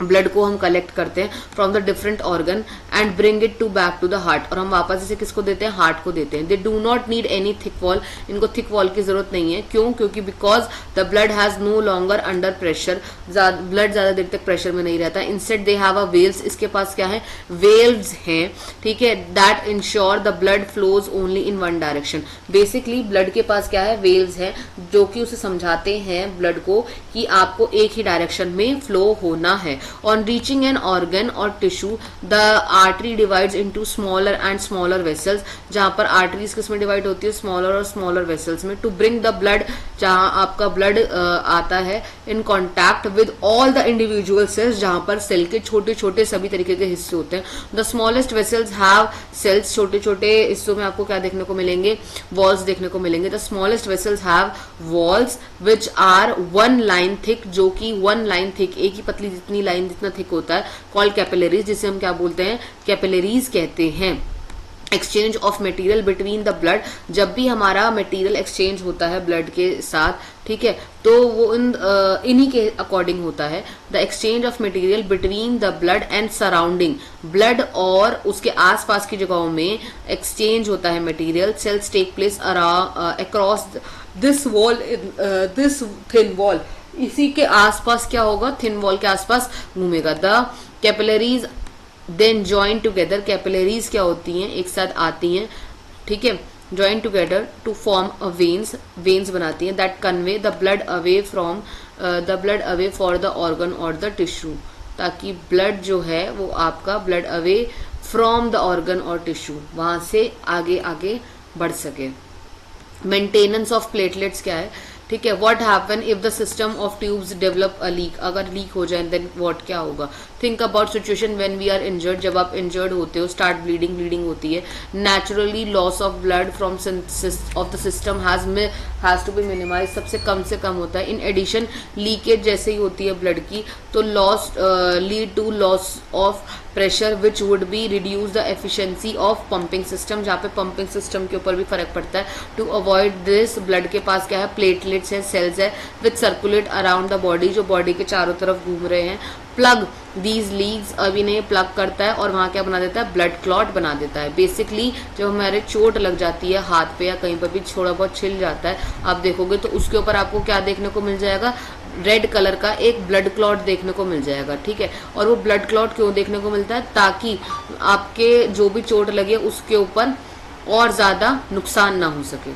ब्लड को हम कलेक्ट करते हैं from the different organ and bring it to back to the heart, और हम वापस इसे किसको देते हैं, हार्ट को देते हैं। They do not need any thick wall, इनको थिक वॉल की जरूरत नहीं है। क्यों, क्योंकि because the blood has no longer under pressure, blood ज्यादा देर तक प्रेशर में नहीं रहता। Instead they have a valves, इसके पास क्या है, वेल्व्स हैं। ठीक है, that ensure the blood flows only in one direction, basically blood के पास क्या है, वेल्व्स हैं, जो कि उसे समझाते हैं ब्लड को कि आपको एक ही डायरेक्शन में फ्लो होना है। On reaching an organ or tissue, the artery divides into smaller and smaller vessels, जहां पर arteries किसमें डिवाइड होती है, smaller और smaller vessels में। To bring the blood, जहां आपका blood आता है in contact with all the individual cells, जहां पर सेल के छोटे छोटे सभी तरीके के हिस्से होते हैं। The smallest vessels have cells, छोटे छोटे हिस्सों में आपको क्या देखने को मिलेंगे, walls देखने को मिलेंगे। The smallest vessels have walls which are 1 line thick, जो कि 1 line thick, एक ही पतली जितनी लाइन जितना थिक होता है, कॉल्ड कैपिलरीज, जिसे हम क्या बोलते हैं, कैपिलरीज कहते हैं। Exchange of material between the blood, जब भी हमारा मटेरियल एक्सचेंज होता है ब्लड के साथ, ठीक है, तो वो इन्हीं के अकॉर्डिंग होता है। The exchange of material between the blood and surrounding, blood और उसके आसपास की जगहों में एक्सचेंज होता है material. Cells take place across this wall, this thin wall, इसी के आसपास क्या होगा, थिन वॉल के आसपास घूमेगा। The capillaries then join together, capillaries क्या होती हैं, एक साथ आती हैं, ठीक है, join together to form a veins, veins बनाती हैं। That convey the blood away from the blood away for the organ और द टिश्यू, ताकि ब्लड जो है वो आपका blood away from the organ और टिश्यू, वहां से आगे आगे बढ़ सके। मेंटेनेंस ऑफ प्लेटलेट्स क्या है, ठीक है, what happen if the system of tubes develop a leak, अगर लीक हो जाए देन व्हाट क्या होगा। Think about situation when we are injured, जब आप इंजर्ड होते हो, स्टार्ट ब्लीडिंग, ब्लीडिंग होती है, naturally loss of blood from of the system has to be minimize, सबसे कम से कम होता है। इन एडिशन लीकेज जैसे ही होती है ब्लड की, तो loss lead to loss of pressure which would be reduce the efficiency of pumping system, जहाँ पे पंपिंग सिस्टम के ऊपर भी फर्क पड़ता है। टू अवॉइड दिस, ब्लड के पास क्या है, प्लेटलेट्स है, सेल्स है, विच सर्कुलेट अराउंड द बॉडी, जो बॉडी के चारों तरफ घूम रहे हैं। प्लग दीज लीग्स, अब इन्हें प्लग करता है और वहाँ क्या बना देता है, ब्लड क्लॉट बना देता है। बेसिकली जब हमारे चोट लग जाती है हाथ पे या कहीं पर भी थोड़ा बहुत छिल जाता है, आप देखोगे तो उसके ऊपर आपको क्या देखने को मिल जाएगा, रेड कलर का एक ब्लड क्लॉट देखने को मिल जाएगा, ठीक है। और वो ब्लड क्लॉट क्यों देखने को मिलता है, ताकि आपके जो भी चोट लगे उसके ऊपर और ज्यादा नुकसान ना हो सके,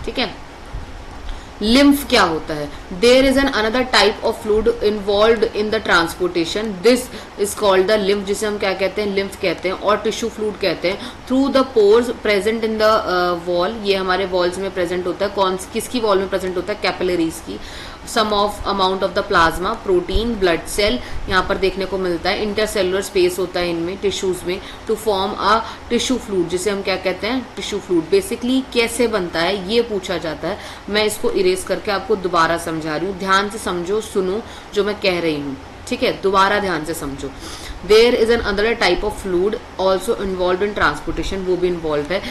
ठीक है। लिम्फ क्या होता है, there is an another type of fluid involve in the transportation, this is called the lymph, जिसे हम क्या कहते हैं, लिम्फ कहते हैं और टिश्यू फ्लूइड कहते हैं। Through the pores present in the wall, ये हमारे वॉल्स में प्रेजेंट होता है, कौन किसकी वॉल में प्रेजेंट होता है, कैपिलरीज की। Some of amount of the plasma, protein, blood cell यहाँ पर देखने को मिलता है। इंटरसेलुलर स्पेस होता है इनमें, टिश्यूज में, to form a tissue fluid, जिसे हम क्या कहते हैं, टिश्यू फ्लूइड। बेसिकली कैसे बनता है ये पूछा जाता है। मैं इसको इरेज करके आपको दोबारा समझा रही हूँ, ध्यान से समझो, सुनो जो मैं कह रही हूँ, ठीक है, दोबारा ध्यान से समझो। There is another type of fluid also involve in transportation, वो भी इन्वॉल्व है।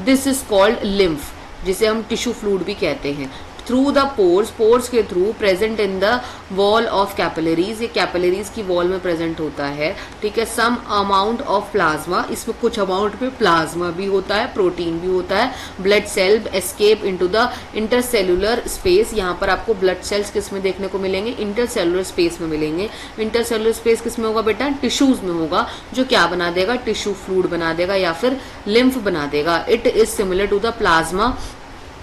दिस इज कॉल्ड लिम्फ, जिसे हम टिश्यू फ्लूइड भी कहते हैं। थ्रू द पोर्स, पोर्स के through, present in the wall of capillaries, ये कैपिलरीज की वॉल में प्रेजेंट होता है, ठीक है। सम अमाउंट ऑफ प्लाज्मा, इसमें कुछ अमाउंट में प्लाज्मा भी होता है, प्रोटीन भी होता है। Blood cell escape into the intercellular space, यहाँ पर आपको ब्लड सेल्स किस में देखने को मिलेंगे, इंटरसेलुलर स्पेस में मिलेंगे। इंटरसेलुलर स्पेस किस में होगा बेटा, टिश्यूज में होगा, जो क्या बना देगा, टिश्यू फ्लूइड बना देगा या फिर लिम्फ बना देगा। It is similar to the plasma,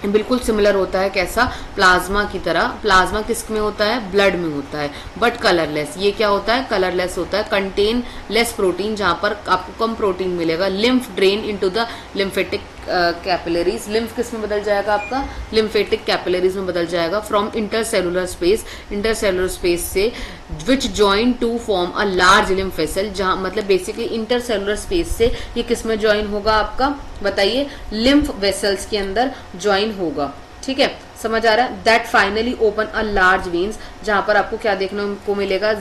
बिल्कुल सिमिलर होता है, कैसा, प्लाज्मा की तरह। प्लाज्मा किस में होता है, ब्लड में होता है, बट कलरलेस। ये क्या होता है, कलरलेस होता है। कंटेन लेस प्रोटीन, जहां पर आपको कम प्रोटीन मिलेगा। Lymph drain into the lymphatic capillaries, lymph किस में बदल जाएगा आपका, लिम्फेटिक कैपिलरीज में बदल जाएगा। From intercellular space, intercellular space से, which join to form a large lymph vessel, जहां मतलब बेसिकली इंटरसेलुलर स्पेस से ये किस में ज्वाइन होगा आपका, बताइए, लिम्फ वेसल्स के अंदर ज्वाइन होगा, ठीक है, समझ आ रहा है। That finally open a large veins, जहां पर आपको क्या देखने को मिलेगा,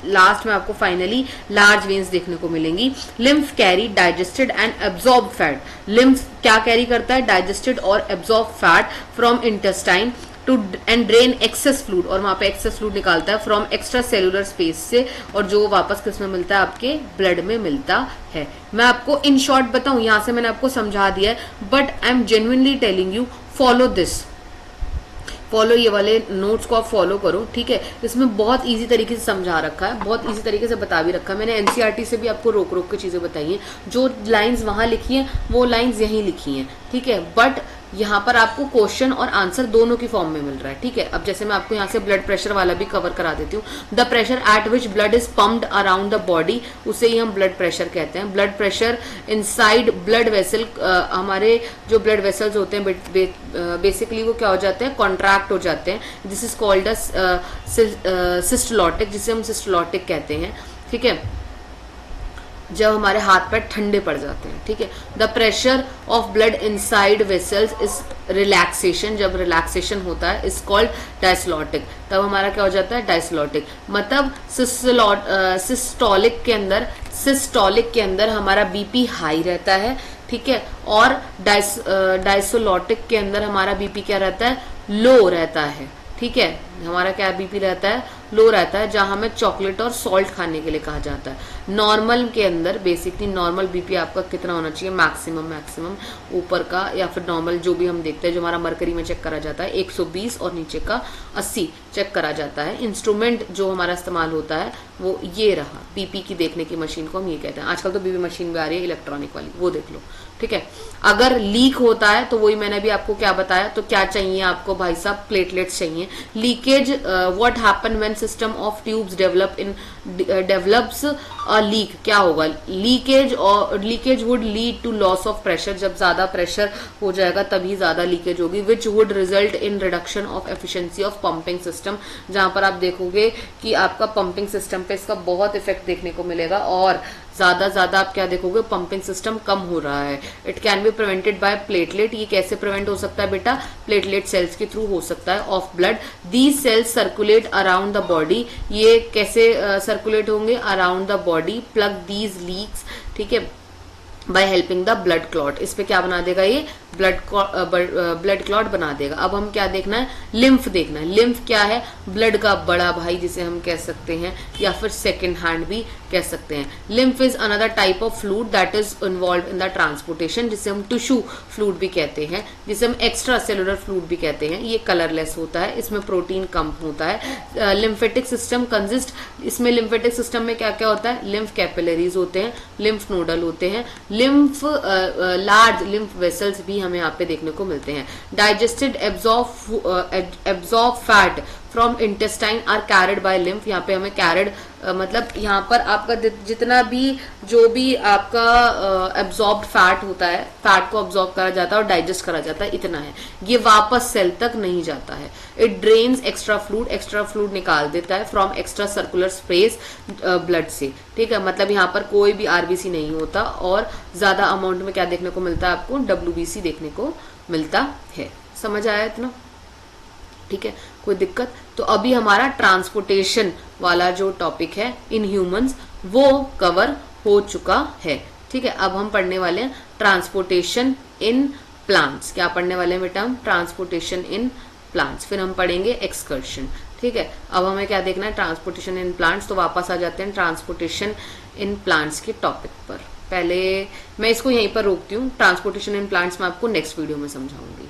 लास्ट में आपको फाइनली लार्ज वेन्स देखने को मिलेंगी। Lymph carry digested and absorb fat, lymph क्या कैरी करता है, डाइजेस्टेड और absorb fat from intestine to and drain excess fluid, और वहां पे एक्सेस फ्लूइड निकालता है फ्रॉम एक्स्ट्रा सेलुलर स्पेस से, और जो वापस किसमें मिलता है, आपके ब्लड में मिलता है। मैं आपको इन शॉर्ट बताऊं, यहां से मैंने आपको समझा दिया है, but I am genuinely telling you, follow this, follow, ये वाले नोट्स को आप फॉलो करो, ठीक है। इसमें बहुत इजी तरीके से समझा रखा है, बहुत इजी तरीके से बता भी रखा है। मैंने एनसीईआरटी से भी आपको रोक रोक के चीजें बताई हैं, जो लाइंस वहां लिखी हैं वो लाइंस यहीं लिखी हैं, ठीक है। बट यहाँ पर आपको क्वेश्चन और आंसर दोनों की फॉर्म में मिल रहा है, ठीक है। अब जैसे मैं आपको यहाँ से ब्लड प्रेशर वाला भी कवर करा देती हूँ। The pressure at which blood is pumped around the body, उसे ही हम ब्लड प्रेशर कहते हैं। Blood pressure inside blood vessel, हमारे जो ब्लड वेसल्स होते हैं बेसिकली वो क्या हो जाते हैं, कॉन्ट्रैक्ट हो जाते हैं। दिस इज कॉल्ड सिस्टोलॉटिक, जिसे हम सिस्टोलॉटिक कहते हैं, ठीक है, जब हमारे हाथ पैर ठंडे पड़ जाते हैं, ठीक है। The pressure of blood inside vessels is relaxation, जब रिलैक्सेशन होता है इज कॉल्ड डायस्लोटिक, तब हमारा क्या हो जाता है, डायस्लोटिक। मतलब सिस्टोलिक के अंदर हमारा बीपी हाई रहता है, ठीक है, और डायसोलोटिक के अंदर हमारा बीपी क्या रहता है, लो रहता है, ठीक है। हमारा क्या बीपी रहता है, लो रहता है, जहां हमें चॉकलेट और सॉल्ट खाने के लिए कहा जाता है। नॉर्मल के अंदर बेसिकली नॉर्मल बीपी आपका कितना होना चाहिए, मैक्सिमम ऊपर का, या फिर नॉर्मल जो भी हम देखते हैं, जो हमारा मरकरी में चेक करा जाता है 120 और नीचे का 80 चेक करा जाता है। इंस्ट्रूमेंट जो हमारा इस्तेमाल होता है वो ये रहा, बीपी की देखने की मशीन को हम ये कहते हैं। आजकल तो बीपी मशीन भी आ रही है इलेक्ट्रॉनिक वाली, वो देख लो, ठीक है। अगर लीक होता है तो वही मैंने भी आपको क्या बताया, तो क्या चाहिए आपको भाई साहब, प्लेटलेट्स चाहिए। Leakage, what happen when system of tubes develops a leak, क्या होगा, leakage would lead to loss of pressure, जब ज्यादा प्रेशर हो जाएगा तभी ज्यादा लीकेज होगी। Which would result in reduction of efficiency of pumping system, जहां पर आप देखोगे कि आपका पंपिंग सिस्टम पे इसका बहुत इफेक्ट देखने को मिलेगा, और ज्यादा आप क्या देखोगे, पंपिंग सिस्टम कम हो रहा है। It can be prevented by platelet, ये कैसे प्रिवेंट हो सकता है बेटा, प्लेटलेट सेल्स के थ्रू हो सकता है, of blood. These cells circulate around the body, ये कैसे सर्कुलेट होंगे, around the body. Plug these leaks, ठीक है, by helping the blood clot, इस पे क्या बना देगा, ये ब्लड क्लॉट बना देगा। अब हम क्या देखना है, लिम्फ देखना है। लिम्फ क्या है, ब्लड का बड़ा भाई जिसे हम कह सकते हैं, या फिर सेकेंड हैंड भी कह सकते हैं। Lymph is another type of fluid that is involve in the transportation, जिसे हम टिश्यू फ्लूइड भी कहते हैं, जिसे हम एक्स्ट्रा सेलुलर फ्लूइड भी कहते हैं। ये कलरलेस होता है, इसमें प्रोटीन कम होता है। लिम्फेटिक सिस्टम कंसिस्ट, इसमें लिम्फेटिक सिस्टम में क्या क्या होता है, लिम्फ कैपिलरीज होते हैं, लिम्फ नोडल होते हैं, लिम्फ लार्ज लिम्फ वेसल्स भी हमें यहाँ पे देखने को मिलते हैं। Digested absorb fat from intestine are carried by lymph. यहाँ पे हमें कैरिड मतलब यहाँ पर आपका जितना भी जो भी आपका एब्जॉर्ब्ड फैट होता है, फैट को अब्जॉर्ब करा जाता है और डाइजेस्ट करा जाता है, इतना है, ये वापस सेल तक नहीं जाता है। इट ड्रेन्स एक्स्ट्रा फ्लूइड निकाल देता है from extra circular space blood से, ठीक है। मतलब यहाँ पर कोई भी आरबीसी नहीं होता और ज्यादा अमाउंट में क्या देखने को मिलता है आपको, डब्ल्यूबीसी देखने को मिलता है। समझ आया इतना, ठीक है, कोई दिक्कत? तो अभी हमारा ट्रांसपोर्टेशन वाला जो टॉपिक है इन ह्यूमंस वो कवर हो चुका है, ठीक है। अब हम पढ़ने वाले हैं ट्रांसपोर्टेशन इन प्लांट्स। क्या पढ़ने वाले हैं बेटा हम, ट्रांसपोर्टेशन इन प्लांट्स। फिर हम पढ़ेंगे एक्सकर्शन, ठीक है। अब हमें क्या देखना है, ट्रांसपोर्टेशन इन प्लांट्स। तो वापस आ जाते हैं ट्रांसपोर्टेशन इन प्लांट्स के टॉपिक पर। पहले मैं इसको यहीं पर रोकती हूँ, ट्रांसपोर्टेशन इन प्लांट्स में आपको नेक्स्ट वीडियो में समझाऊंगी।